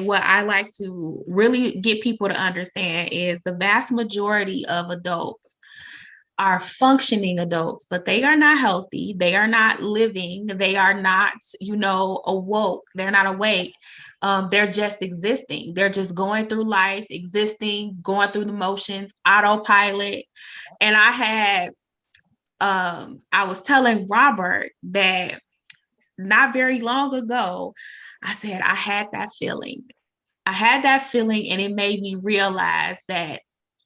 what I like to really get people to understand is the vast majority of adults are functioning adults, but they are not healthy. They are not living. They are not, awoke. They're not awake. They're just existing. They're just going through life, existing, going through the motions, autopilot. And I was telling Robert that not very long ago, I said, I had that feeling. I had that feeling, and it made me realize that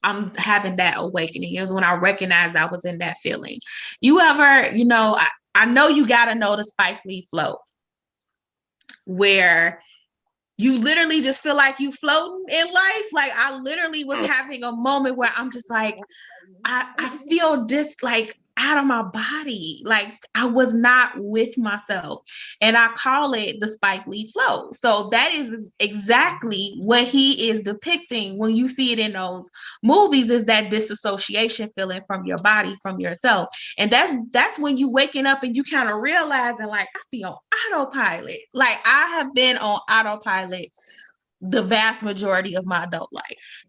I'm having that awakening. It was when I recognized I was in that feeling. You ever, I know you got to know the Spike Lee float, where you literally just feel like you floating in life. Like I literally was having a moment where I'm just like, I feel this like out of my body. Like I was not with myself. And I call it the Spike Lee flow. So that is exactly what he is depicting when you see it in those movies, is that disassociation feeling from your body, from yourself. And that's when you waking up and you kind of realizing like, I be on autopilot. Like I have been on autopilot the vast majority of my adult life.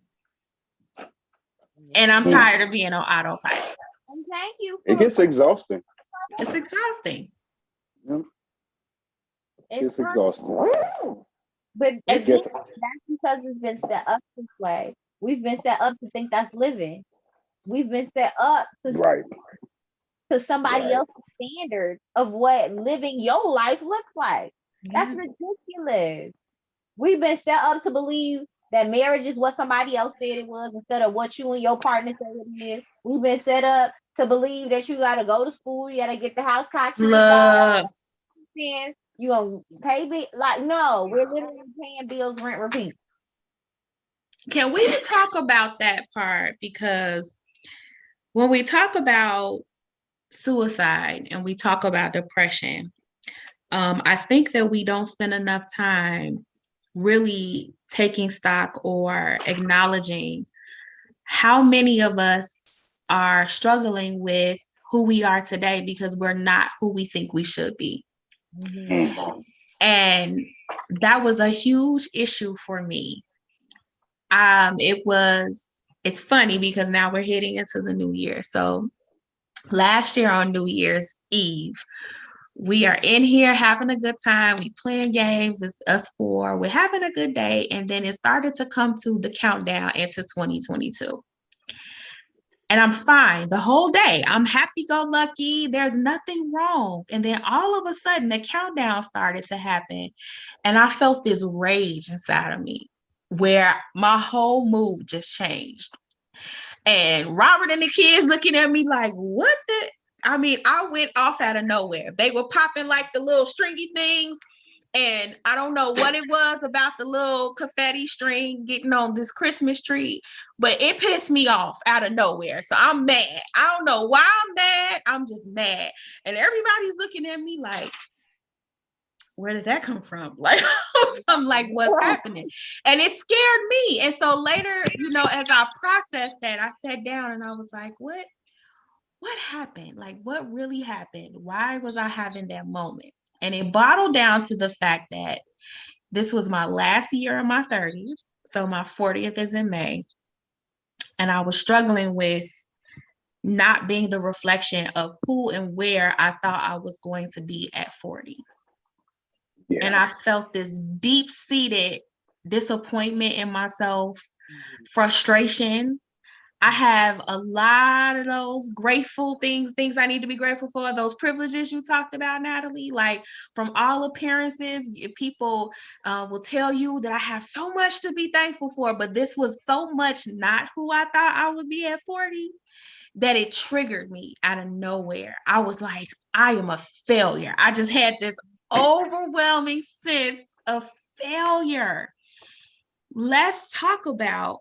And I'm tired of being on autopilot.
And thank you.
It gets exhausting.
It's exhausting.
Yeah. It's
not,
exhausting.
But
It's,
that's because it's been set up this way. We've been set up to think that's living. We've been set up to somebody else's standard of what living your life looks like. That's ridiculous. We've been set up to believe that marriage is what somebody else said it was instead of what you and your partner said it is. We've been set up to believe that you got to go to school, you got to get the house contract. You gonna pay me? Like, no, we're literally paying bills, rent, repeat.
Can we talk about that part? Because when we talk about suicide and we talk about depression, I think that we don't spend enough time really taking stock or acknowledging how many of us are struggling with who we are today because we're not who we think we should be. Mm-hmm. And that was a huge issue for me. It's funny because now we're heading into the new year. So last year on New Year's Eve, we are in here having a good time. We playing games. It's us four. We're having a good day. And then it started to come to the countdown into 2022. And I'm fine the whole day. I'm happy-go-lucky. There's nothing wrong. And then all of a sudden, the countdown started to happen. And I felt this rage inside of me where my whole mood just changed. And Robert and the kids looking at me like, what the? I mean, I went off out of nowhere. They were popping like the little stringy things. And I don't know what it was about the little confetti string getting on this Christmas tree, but it pissed me off out of nowhere. So I'm mad. I don't know why I'm mad. I'm just mad. And everybody's looking at me like, where did that come from? Like, I'm like, what's happening? And it scared me. And so later, as I processed that, I sat down and I was like, what happened? Like, what really happened? Why was I having that moment? And it bottled down to the fact that this was my last year in my 30s. So my 40th is in May. And I was struggling with not being the reflection of who and where I thought I was going to be at 40. Yeah. And I felt this deep-seated disappointment in myself, frustration. I have a lot of those grateful things I need to be grateful for, those privileges you talked about, Natalie. Like, from all appearances, people will tell you that I have so much to be thankful for, but this was so much not who I thought I would be at 40 that it triggered me out of nowhere. I was like, I am a failure. I just had this overwhelming sense of failure. Let's talk about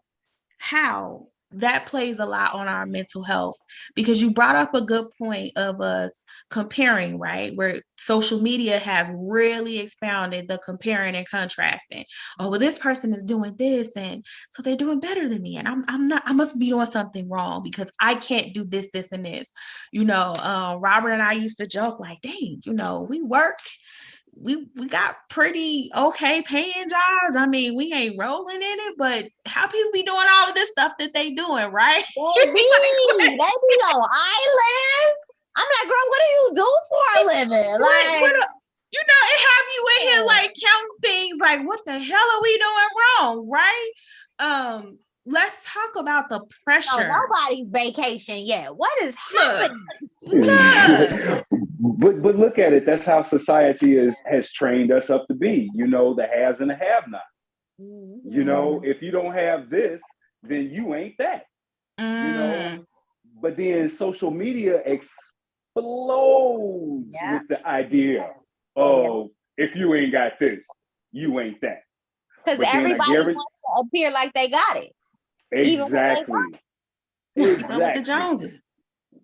how that plays a lot on our mental health, because you brought up a good point of us comparing, right? Where social media has really expounded the comparing and contrasting. Oh, well, this person is doing this, and so they're doing better than me, and I'm not. I must be doing something wrong because I can't do this, this, and this. Robert and I used to joke like, dang, we work we got pretty okay paying jobs. I mean, we ain't rolling in it, but how people be doing all of this stuff that they doing, right?
They be on islands. I'm like, girl, what do you do for a living? Like,
it have you in here like counting things like, what the hell are we doing wrong, right? Let's talk about the pressure.
No, nobody's vacation yet. What is happening?
Look.
But look at it. That's how society has trained us up to be. The haves and the have-nots. If you don't have this, then you ain't that. But then social media explodes with the idea of if you ain't got this, you ain't that.
Because everybody wants to appear like they got it.
Exactly.
Even with the Joneses.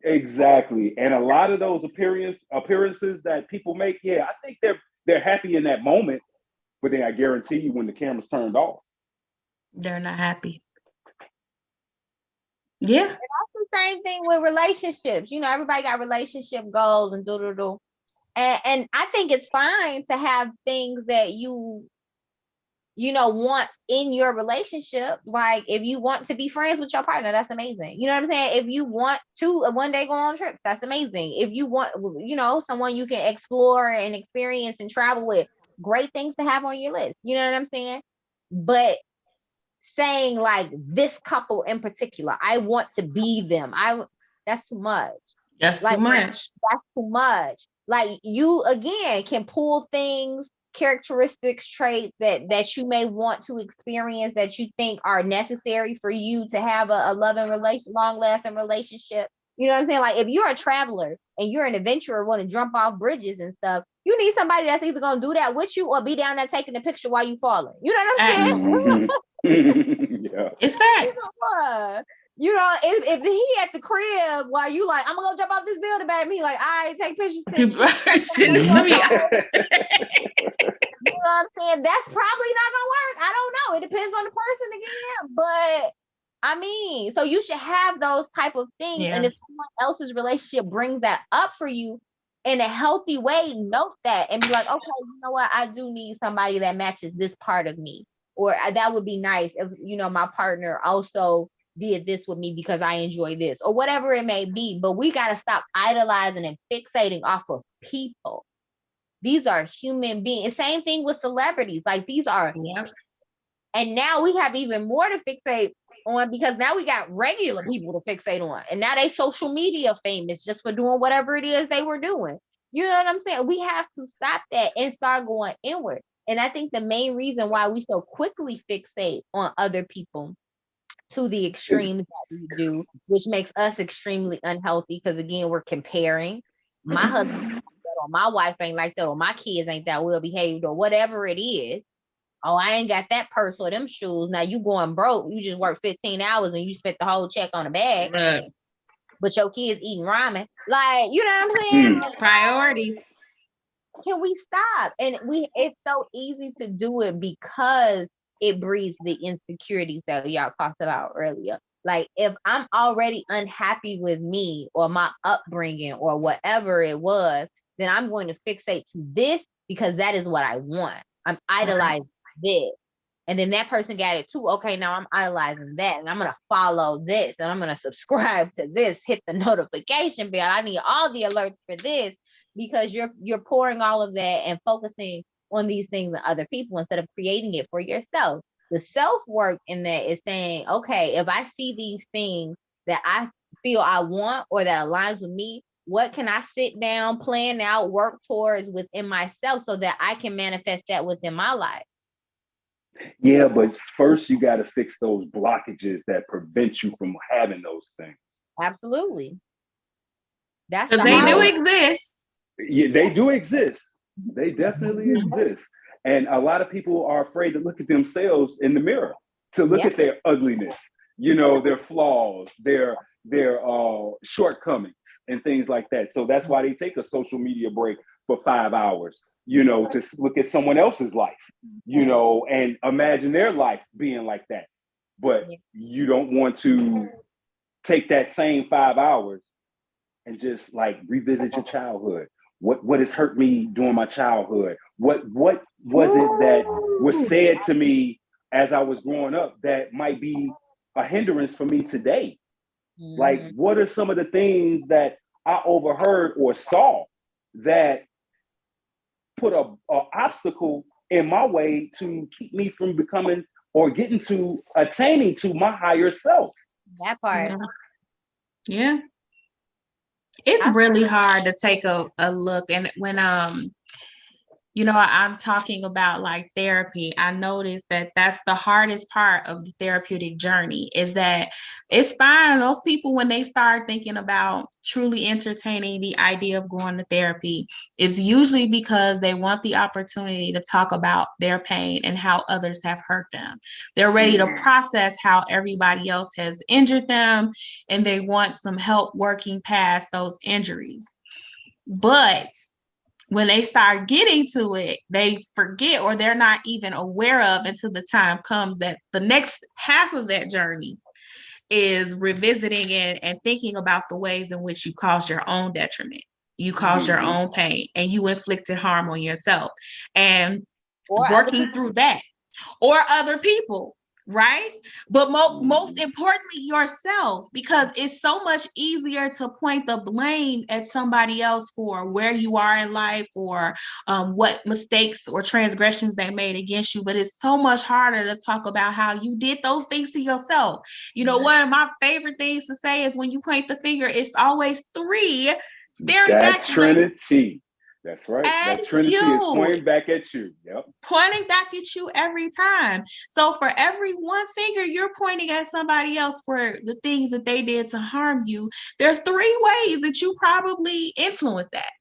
Exactly. And a lot of those appearances that people make, I think they're happy in that moment, but then I guarantee you when the camera's turned off,
they're not happy. Yeah.
And that's the same thing with relationships. Everybody got relationship goals and do. And I think it's fine to have things that you want in your relationship. Like if you want to be friends with your partner, that's amazing. You know what I'm saying? If you want to one day go on trips, that's amazing. If you want, someone you can explore and experience and travel with, great things to have on your list. You know what I'm saying? But saying like this couple in particular, I want to be them. That's too much.
That's too much.
That's too much. Like you again can pull things, characteristics, traits that you may want to experience that you think are necessary for you to have a loving long-lasting relationship. You know what I'm saying? Like if you're a traveler and you're an adventurer, want to jump off bridges and stuff, you need somebody that's either gonna do that with you or be down there taking a picture while you falling. You know what I'm saying?
Yeah.
It's facts.
If he at the crib while you like, I'm gonna go jump off this building, baby. He like, I take pictures.
You know what I'm saying?
That's probably not gonna work. I don't know. It depends on the person again. But I mean, so you should have those type of things. Yeah. And if someone else's relationship brings that up for you in a healthy way, note that and be like, okay, you know what? I do need somebody that matches this part of me. Or that would be nice if, my partner also did this with me because I enjoy this or whatever it may be. But we got to stop idolizing and fixating off of people. These are human beings. Same thing with celebrities. Like these are. Yep. And now we have even more to fixate on because now we got regular people to fixate on. And now they social media famous just for doing whatever it is they were doing. You know what I'm saying? We have to stop that and start going inward. And I think the main reason why we so quickly fixate on other people to the extremes that we do, which makes us extremely unhealthy because, again, we're comparing. My husband ain't like that, or my wife ain't like that, or my kids ain't that well behaved, or whatever it is. Oh, I ain't got that purse or them shoes. Now you going broke. You just work 15 hours and you spent the whole check on a bag. Right. But your kids eating ramen. Like, you know what I'm saying?
Priorities.
Can we stop? And it's so easy to do it because it breeds the insecurities that y'all talked about earlier. Like if I'm already unhappy with me or my upbringing or whatever it was, then I'm going to fixate to this because that is what I want. I'm idolizing this. And then that person got it too. Okay, now I'm idolizing that and I'm going to follow this and I'm going to subscribe to this, hit the notification bell. I need all the alerts for this. Because you're pouring all of that and focusing on these things in other people instead of creating it for yourself. The self-work in that is saying, okay, if I see these things that I feel I want or that aligns with me, what can I sit down, plan out, work towards within myself so that I can manifest that within my life?
Yeah, but first you got to fix those blockages that prevent you from having those things.
Absolutely.
That's because they do exist.
Yeah, they do exist. They definitely exist. And a lot of people are afraid to look at themselves in the mirror, to look at their ugliness, their flaws, their shortcomings and things like that. So that's why they take a social media break for 5 hours, to look at someone else's life, and imagine their life being like that. But you don't want to take that same 5 hours and just like revisit your childhood What has hurt me during my childhood? What was it that was said to me as I was growing up that might be a hindrance for me today? Like, what are some of the things that I overheard or saw that put a obstacle in my way to keep me from becoming or getting to attaining to my higher self?
That part.
Yeah. It's really hard to take a look. And when I'm talking about like therapy, I noticed that that's the hardest part of the therapeutic journey, is that it's fine. Those people, when they start thinking about truly entertaining the idea of going to therapy, is usually because they want the opportunity to talk about their pain and how others have hurt them. They're ready to process how everybody else has injured them, and they want some help working past those injuries. But when they start getting to it, they forget, or they're not even aware of until the time comes that the next half of that journey is revisiting and thinking about the ways in which you caused your own detriment. You caused your own pain and you inflicted harm on yourself, and working through that, or other people, right? But most importantly, yourself, because it's so much easier to point the blame at somebody else for where you are in life, or what mistakes or transgressions they made against you. But it's so much harder to talk about how you did those things to yourself. One of my favorite things to say is, when you point the finger, it's always three staring back
to Trinity. That's right. That Trinity is pointing back at you. Yep.
Pointing back at you every time. So for every one finger you're pointing at somebody else for the things that they did to harm you, there's 3 ways that you probably influenced that,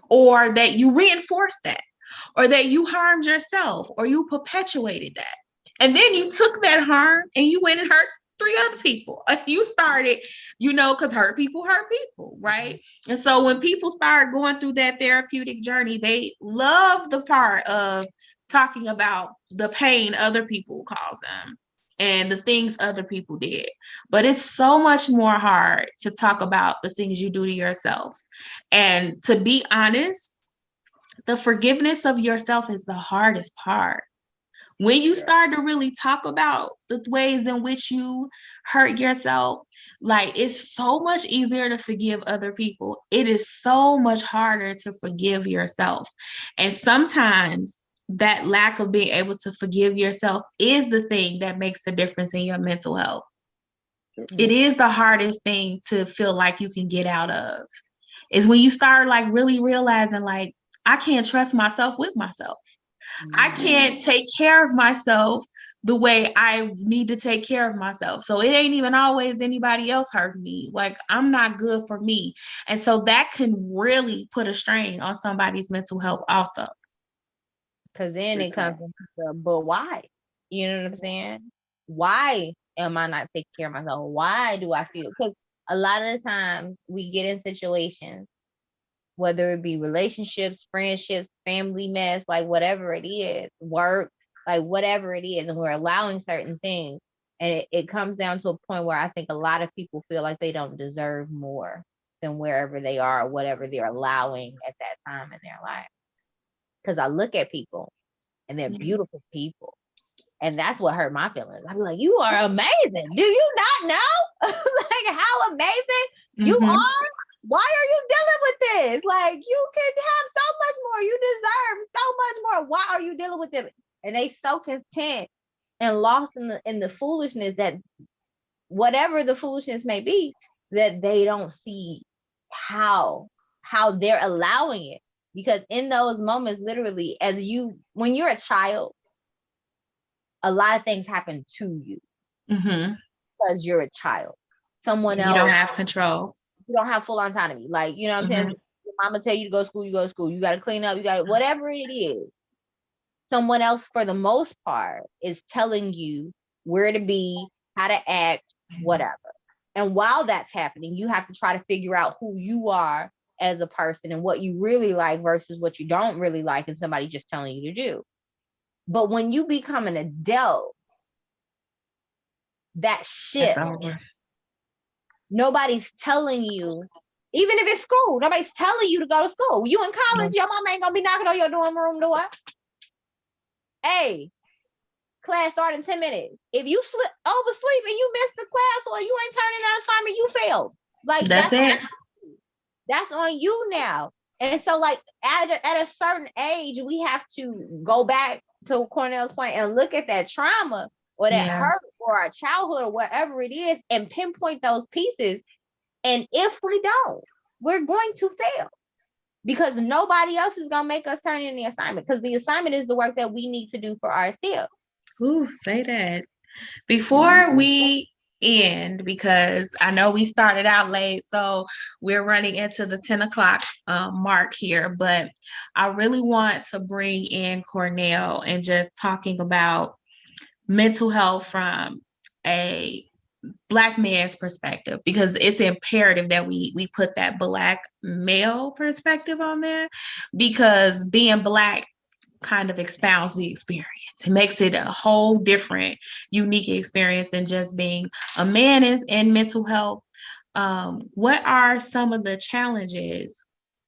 or that you reinforced that, or that you harmed yourself, or you perpetuated that. And then you took that harm and you went and hurt 3 other people. You started, because hurt people, right? And so when people start going through that therapeutic journey, they love the part of talking about the pain other people caused them and the things other people did. But it's so much more hard to talk about the things you do to yourself. And to be honest, the forgiveness of yourself is the hardest part. When you start to really talk about the ways in which you hurt yourself, like, it's so much easier to forgive other people. It is so much harder to forgive yourself. And sometimes that lack of being able to forgive yourself is the thing that makes the difference in your mental health. It is the hardest thing to feel like you can get out of, is when you start like really realizing, like, I can't trust myself with myself. I can't take care of myself the way I need to take care of myself. So it ain't even always anybody else hurting me. Like, I'm not good for me. And so that can really put a strain on somebody's mental health also.
Because then it comes into, but why? You know what I'm saying? Why am I not taking care of myself? Why do I feel? Because a lot of the times we get in situations, whether it be relationships, friendships, family mess, like whatever it is, work, like whatever it is, and we're allowing certain things. And it comes down to a point where I think a lot of people feel like they don't deserve more than wherever they are or whatever they're allowing at that time in their life. Because I look at people and they're beautiful people. And that's what hurt my feelings. I'm like, you are amazing. Do you not know? Like, how amazing you are? Why are you dealing with this? Like, you can have so much more. You deserve so much more. Why are you dealing with it? And they so content and lost in the foolishness, that whatever the foolishness may be, that they don't see how they're allowing it. Because in those moments, literally, when you're a child, a lot of things happen to you because you're a child. Someone else,
you don't have control.
You don't have full autonomy. Like, you know what I'm saying? Your mama tell you to go to school, you go to school. You got to clean up. You got to, whatever it is. Someone else, for the most part, is telling you where to be, how to act, whatever. And while that's happening, you have to try to figure out who you are as a person and what you really like versus what you don't really like, and somebody just telling you to do. But when you become an adult, that shifts. Nobody's telling you Even if it's school, nobody's telling you to go to school. You in college, your mom ain't gonna be knocking on your dorm room door. Hey, class start in 10 minutes. If you oversleep and you miss the class or you ain't turning that assignment, you failed. Like
That's it.
That's on you now. And so, like, at a certain age, we have to go back to Cornell's point and look at that trauma or that hurt or our childhood or whatever it is and pinpoint those pieces. And if we don't, we're going to fail because nobody else is going to make us turn in the assignment, because the assignment is the work that we need to do for ourselves.
Ooh, say that. Before we end, because I know we started out late, so we're running into the 10 o'clock mark here, but I really want to bring in Cornell and just talking about mental health from a Black man's perspective, because it's imperative that we put that Black male perspective on there, because being Black kind of expounds the experience. It makes it a whole different, unique experience than just being a man in mental health. What are some of the challenges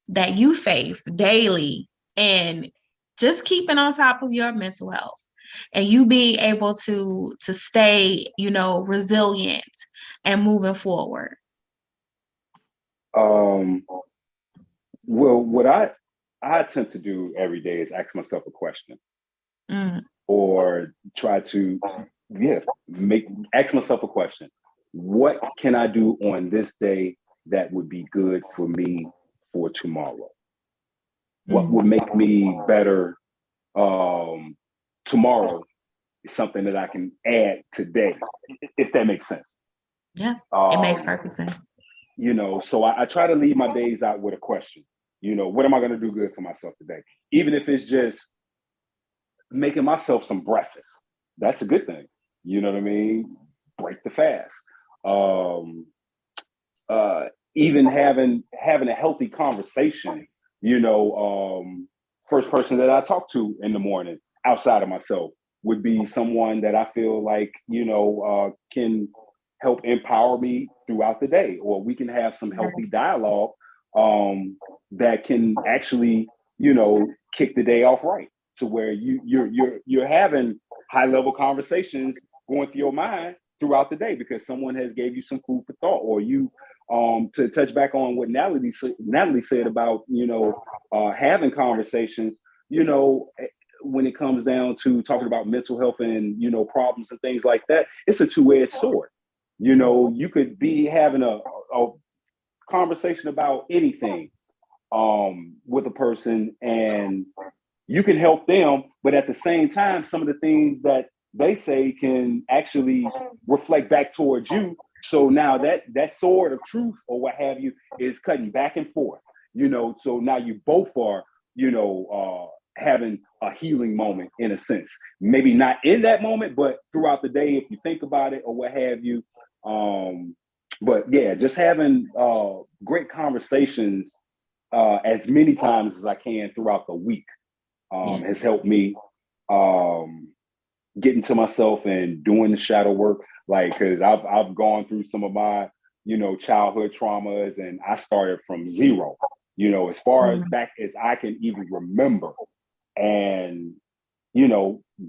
that you face daily and just keeping on top of your mental health and you being able to stay, resilient and moving forward?
Well, what I attempt to do every day is ask myself a question, or try to, ask myself a question. What can I do on this day that would be good for me for tomorrow? What would make me better tomorrow is something that I can add today, if that makes sense.
Yeah, it makes perfect sense.
So I try to leave my days out with a question. What am I going to do good for myself today? Even if it's just making myself some breakfast, that's a good thing. You know what I mean? Break the fast. Even having a healthy conversation. First person that I talk to in the morning outside of myself would be someone that I feel like can help empower me throughout the day, or we can have some healthy dialogue that can actually, kick the day off right, to where you're having high level conversations going through your mind throughout the day because someone has gave you some food for thought, or you to touch back on what Natalie said about having conversations, when it comes down to talking about mental health and problems and things like that, it's a two-edged sword. You could be having a conversation about anything with a person, and you can help them, but at the same time, some of the things that they say can actually reflect back towards you. So now that sword of truth or what have you is cutting back and forth. So now you both are having a healing moment in a sense. Maybe not in that moment, but throughout the day, if you think about it or what have you. But yeah, just having great conversations as many times as I can throughout the week has helped me get into myself and doing the shadow work. Like, because I've gone through some of my childhood traumas, and I started from zero. As far as back as I can even remember, and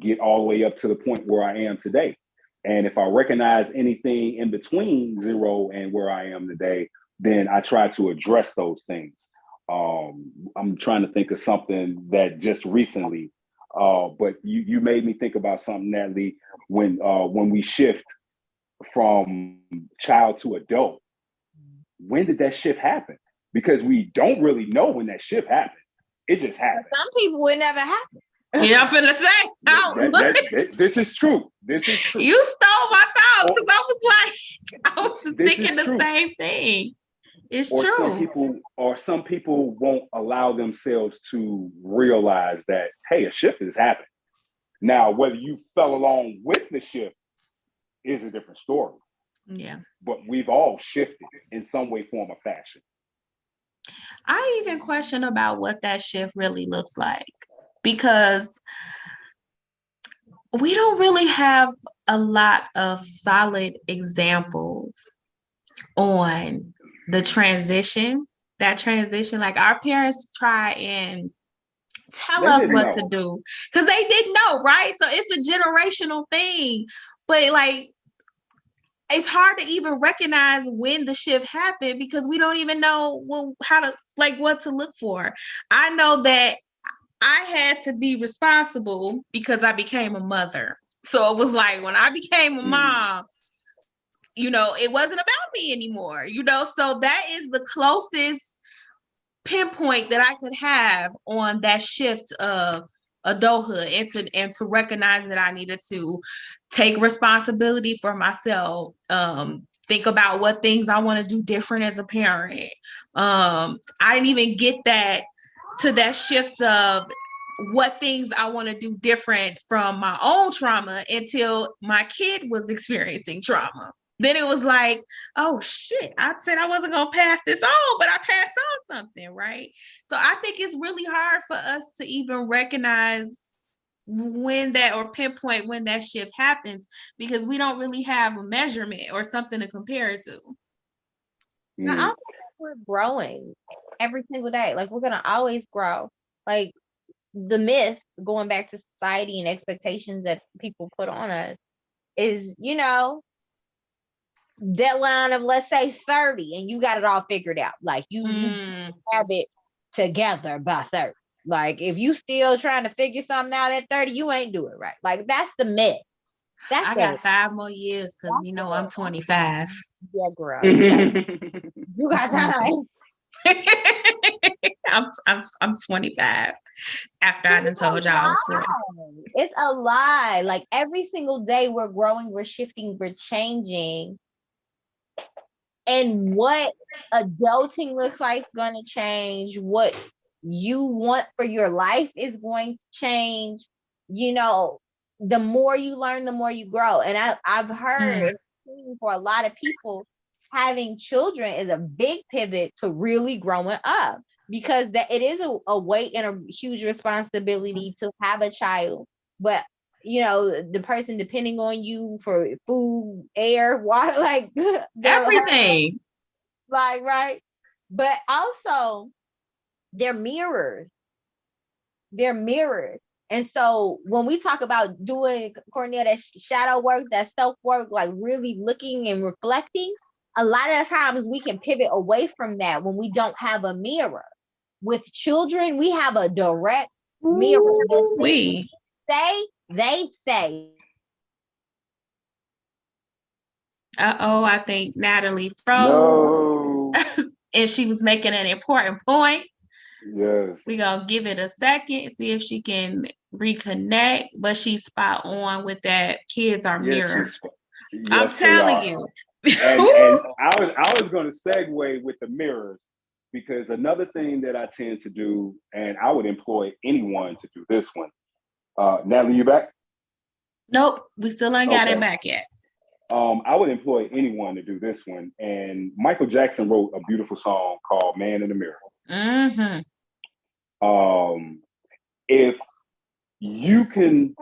get all the way up to the point where I am today. And if I recognize anything in between zero and where I am today, then I try to address those things. I'm trying to think of something that just recently, but you made me think about something, Natalie, when we shift from child to adult. When did that shift happen? Because we don't really know when that shift happened. It just happened.
Some people would never happen.
Yeah, I'm finna say.
This is true. This is true.
You stole my thought, because I was just thinking the same thing. It's true.
Some people won't allow themselves to realize that, hey, a shift has happened. Now, whether you fell along with the shift is a different story.
Yeah.
But we've all shifted in some way, form, or fashion.
I even question about what that shift really looks like, because we don't really have a lot of solid examples on the transition, that transition. Like our parents try and tell
They
us
didn't
what to
know.
do because they didn't know, right? So it's a generational thing. But like it's hard to even recognize when the shift happened because we don't even know how to like what to look for. I know that I had to be responsible because I became a mother. So it was like when I became a mom, it wasn't about me anymore, so that is the closest pinpoint that I could have on that shift of adulthood and to recognize that I needed to take responsibility for myself, think about what things I want to do different as a parent. I didn't even get that shift of what things I want to do different from my own trauma until my kid was experiencing trauma. Then it was like, oh shit, I said I wasn't going to pass this on, but I passed on something, right? So I think it's really hard for us to even recognize when that or pinpoint when that shift happens because we don't really have a measurement or something to compare it to.
Now, I think we're growing every single day. Like we're gonna always grow. Like the myth, going back to society and expectations that people put on us, is deadline of let's say 30, and you got it all figured out. Like you have it together by 30. Like if you still trying to figure something out at 30, you ain't do it right. Like that's the myth.
I got 5 more years because I'm 25.
Yeah, girl. You got time.
I'm 25 after I done told y'all I was 40.
It's a lie. Like every single day we're growing, we're shifting, we're changing. And what adulting looks like is going to change. What you want for your life is going to change. The more you learn, the more you grow. And I've heard for a lot of people, having children is a big pivot to really growing up because that it is a weight and a huge responsibility to have a child. But the person depending on you for food, air, water, like
everything.
Like, right. But also they're mirrors. They're mirrors. And so when we talk about doing, Cornelia, that shadow work, that self-work, like really looking and reflecting, a lot of times we can pivot away from that when we don't have a mirror. With children, we have a direct mirror.
We
They say.
I think Natalie froze.
No.
And she was making an important point.
Yes.
We're going to give it a second, see if she can reconnect, but she's spot on with that. Kids are mirrors.
Yes,
I'm telling you.
And I was going to segue with the mirrors because another thing that I tend to do, and I would employ anyone to do this one. Natalie, you back?
Nope, we still ain't got it back yet.
I would employ anyone to do this one. And Michael Jackson wrote a beautiful song called Man in the Mirror.
Mm-hmm.
If you can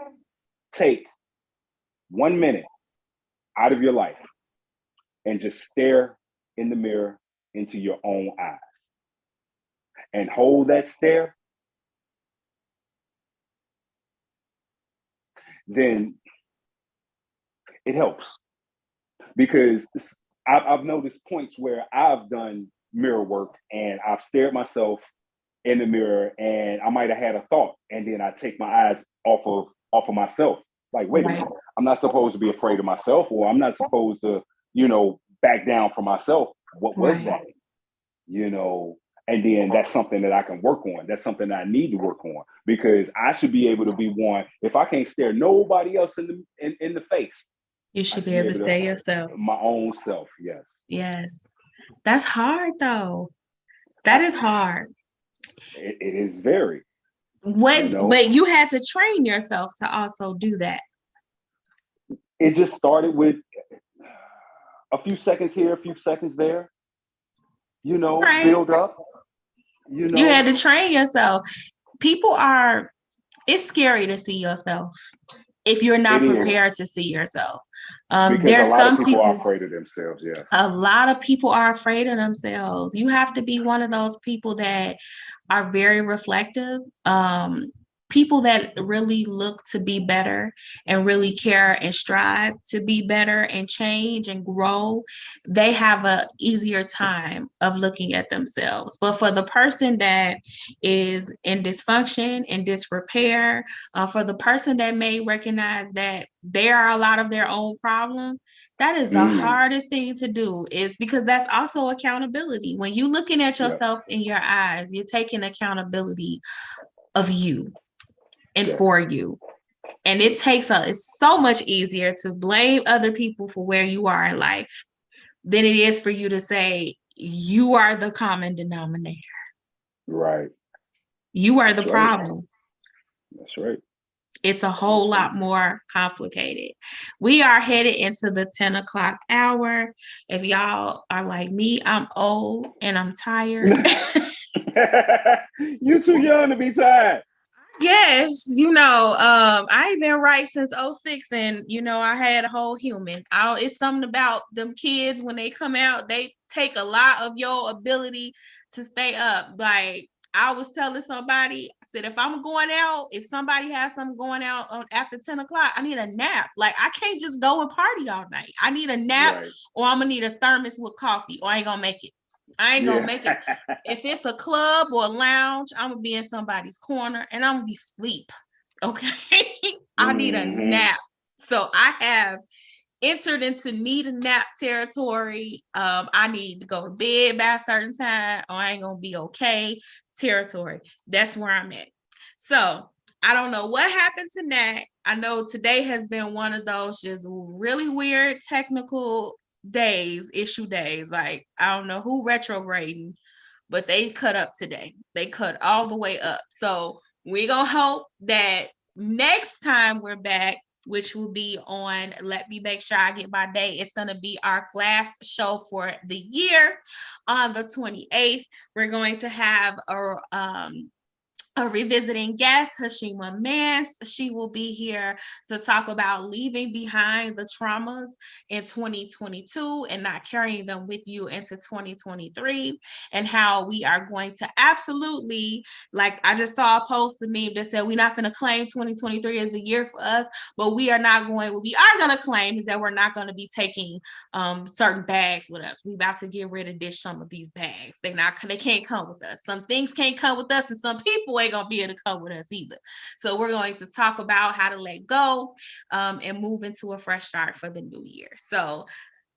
take 1 minute out of your life and just stare in the mirror into your own eyes and hold that stare, then it helps. Because I've noticed points where I've done mirror work and I've stared myself in the mirror and I might have had a thought and then I take my eyes off of myself. Like, wait a minute, I'm not supposed to be afraid of myself, or I'm not supposed to, back down from myself. What was that? And then that's something that I can work on. That's something that I need to work on because I should be able to be one. If I can't stare nobody else in the face,
you should be able to stare yourself.
My own self, yes.
Yes. That's hard though. That is hard.
It is very.
But you had to train yourself to also do that.
It just started with a few seconds here, a few seconds there. Build up.
You had to train yourself. It's scary to see yourself. if you're
It
not
is.
prepared to see yourself.
Because a
There's
lot of
some
people are
people,
afraid of themselves. Yeah.
a lot of people are afraid of themselves. You have to be one of those people that are very reflective. People that really look to be better and really care and strive to be better and change and grow, they have a easier time of looking at themselves. But for the person that is in dysfunction and disrepair, for the person that may recognize that there are a lot of their own problems, that is the hardest thing to do, is because that's also accountability. When you're looking at yourself in your eyes, you're taking accountability of you and for you. And it's so much easier to blame other people for where you are in life than it is for you to say you are the common denominator.
Right.
You are the problem.
That's right.
It's a whole lot more complicated. We are headed into the 10 o'clock hour. If y'all are like me, I'm old and I'm tired.
You too young to be tired.
Yes, I've been right since 06, and I had a whole human. It's something about them kids when they come out, they take a lot of your ability to stay up. Like I was telling somebody, I said, if I'm going out, if somebody has something going out after 10 o'clock, I need a nap. Like I can't just go and party all night. I need a nap, or I'm gonna need a thermos with coffee, or I ain't gonna make it. I ain't gonna make it. If it's a club or a lounge, I'm gonna be in somebody's corner and I'm gonna be asleep. Okay. I need a nap. So I have entered into need a nap territory. I need to go to bed by a certain time, or I ain't gonna be okay territory. That's where I'm at. So I don't know what happened to Nat. I know today has been one of those just really weird technical issue days. Like I don't know who retrograding, but they cut up today. They cut all the way up. So we're gonna hope that next time we're back, which will be on, let me make sure I get my day, it's gonna be our last show for the year on the 28th. We're going to have a revisiting guest, Hashima Mance. She will be here to talk about leaving behind the traumas in 2022 and not carrying them with you into 2023, and how we are going to absolutely, like I just saw a post, the meme that said, we're not going to claim 2023 as the year for us, but we are going to claim is that we're not going to be taking certain bags with us. We about to get rid of some of these bags. They can't come with us. Some things can't come with us, and some people ain't gonna be able to come with us either. So we're going to talk about how to let go and move into a fresh start for the new year. So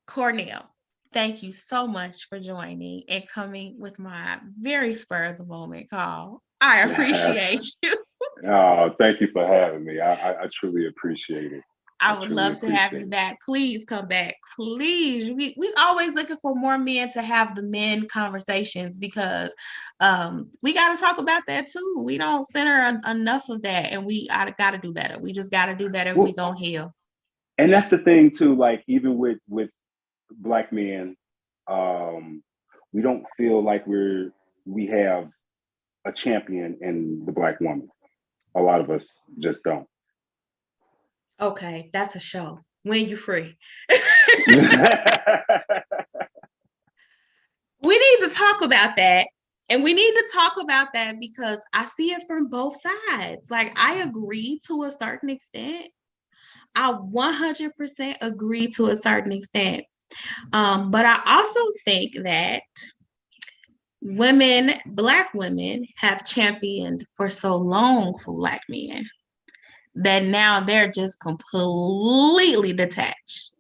Cornell, thank you so much for joining and coming with my very spur of the moment call. I appreciate you.
Oh, thank you for having me. I truly appreciate it.
I would love to have you back. Please come back. Please. We always looking for more men to have the men conversations, because we got to talk about that too. We don't center enough of that, and we got to do better. We just got to do better if we gonna heal.
And that's the thing too. Like even with Black men, we don't feel like we have a champion in the Black woman. A lot of us just don't.
Okay, that's a show. When you free. We need to talk about that. And we need to talk about that because I see it from both sides. Like I agree to a certain extent. I 100% agree to a certain extent. But I also think that Black women have championed for so long for Black men that now they're just completely detached.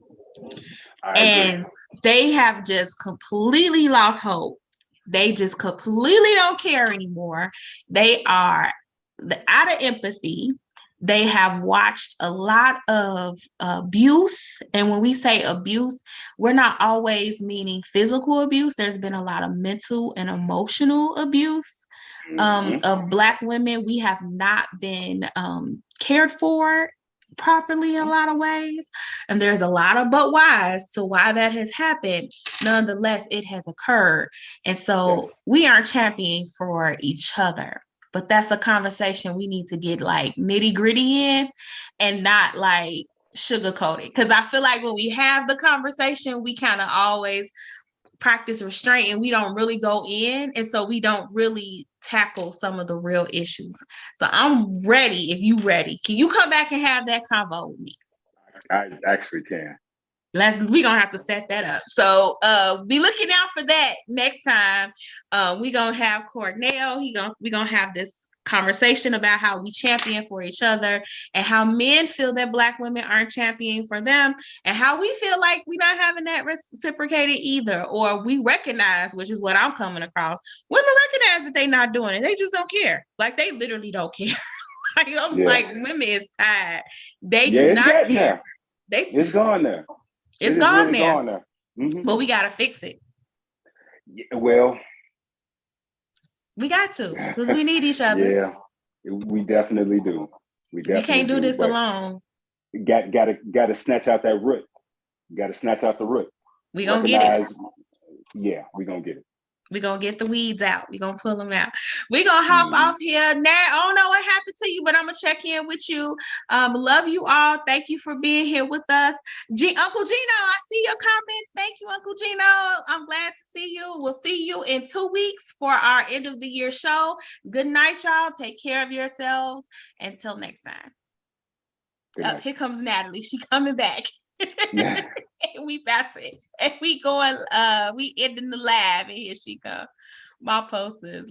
And they have just completely lost hope. They just completely don't care anymore. They are out of empathy. They have watched a lot of abuse. And when we say abuse, we're not always meaning physical abuse. There's been a lot of mental and emotional abuse of Black women. We have not been cared for properly in a lot of ways. And there's a lot of but whys to why that has happened. Nonetheless, it has occurred. And so we aren't championing for each other. but that's a conversation we need to get like nitty gritty in and not like sugarcoat it. Because I feel like when we have the conversation, we kind of always practice restraint and we don't really go in. And so we don't really tackle some of the real issues. So I'm ready if you ready. Can you come back and have that convo with me?
I actually can.
We're gonna have to set that up. So be looking out for that next time. We're gonna have Cornell. We're gonna have this conversation about how we champion for each other and how men feel that Black women aren't championing for them and how we feel like we're not having that reciprocated either, or we recognize, which is what I'm coming across, women recognize that they're not doing it. They just don't care. Like they literally don't care. Like women is tired. They do not care.
It's gone there.
It's gone
really
there.
Gone there. Mm-hmm.
But we gotta fix it.
Yeah, well,
we got to, because we need each other.
Yeah, we definitely do. We
can't do this alone.
Gotta snatch out that root. Gotta snatch out the root.
We gonna get it.
Yeah, we gonna get it.
We're going to get the weeds out. We're going to pull them out. We're going to hop off here. Nat, I don't know what happened to you, but I'm going to check in with you. Love you all. Thank you for being here with us. Uncle Gino, I see your comments. Thank you, Uncle Gino. I'm glad to see you. We'll see you in 2 weeks for our end of the year show. Good night, y'all. Take care of yourselves. Until next time. Here comes Natalie. She coming back. Yeah. We bouncing and we going we ending the live and here she comes. My post is